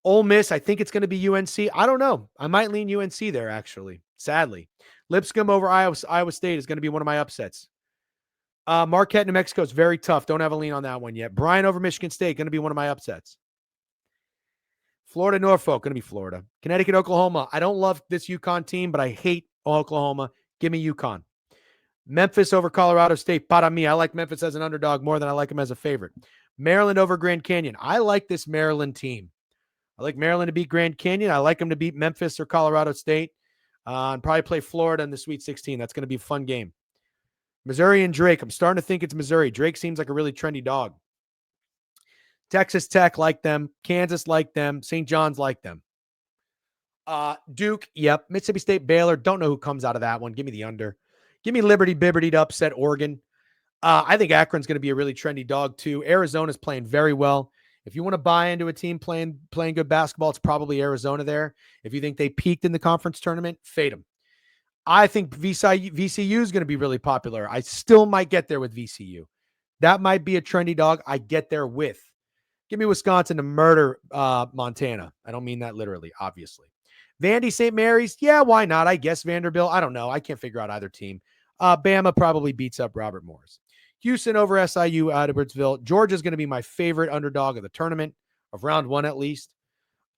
Ole Miss, I think it's going to be UNC. I don't know. I might lean UNC there, actually, sadly. Lipscomb over Iowa State is going to be one of my upsets. Marquette, New Mexico is very tough. Don't have a lean on that one yet. Bryan over Michigan State, going to be one of my upsets. Florida, Norfolk, going to be Florida. Connecticut, Oklahoma. I don't love this UConn team, but I hate Oklahoma. Give me UConn. Memphis over Colorado State. Para mí. I like Memphis as an underdog more than I like them as a favorite. Maryland over Grand Canyon. I like this Maryland team. I like Maryland to beat Grand Canyon. I like them to beat Memphis or Colorado State. And probably play Florida in the Sweet 16. That's going to be a fun game. Missouri and Drake. I'm starting to think it's Missouri. Drake seems like a really trendy dog. Texas Tech, like them. Kansas, like them. St. John's, like them. Duke, yep. Mississippi State, Baylor. Don't know who comes out of that one. Give me the under. Give me Liberty Bibberty to upset Oregon. I think Akron's going to be a really trendy dog, too. Arizona's playing very well. If you want to buy into a team playing good basketball, it's probably Arizona there. If you think they peaked in the conference tournament, fade them. I think VCU is going to be really popular. I still might get there with VCU. That might be a trendy dog I get there with. Give me Wisconsin to murder Montana. I don't mean that literally, obviously. Vandy, St. Mary's, yeah, why not? I guess Vanderbilt. I don't know. I can't figure out either team. Bama probably beats up Robert Morris. Houston over SIU Edwardsville. Georgia's going to be my favorite underdog of the tournament, of round one at least.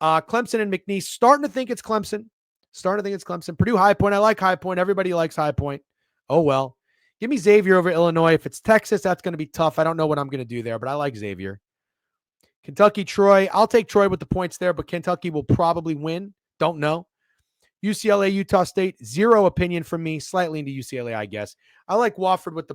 Clemson and McNeese. Starting to think it's Clemson. Purdue, High Point. I like High Point. Everybody likes High Point. Oh, well. Give me Xavier over Illinois. If it's Texas, that's going to be tough. I don't know what I'm going to do there, but I like Xavier. Kentucky, Troy. I'll take Troy with the points there, but Kentucky will probably win. Don't know. UCLA, Utah State. Zero opinion from me. Slightly into UCLA, I guess. I like Wofford with the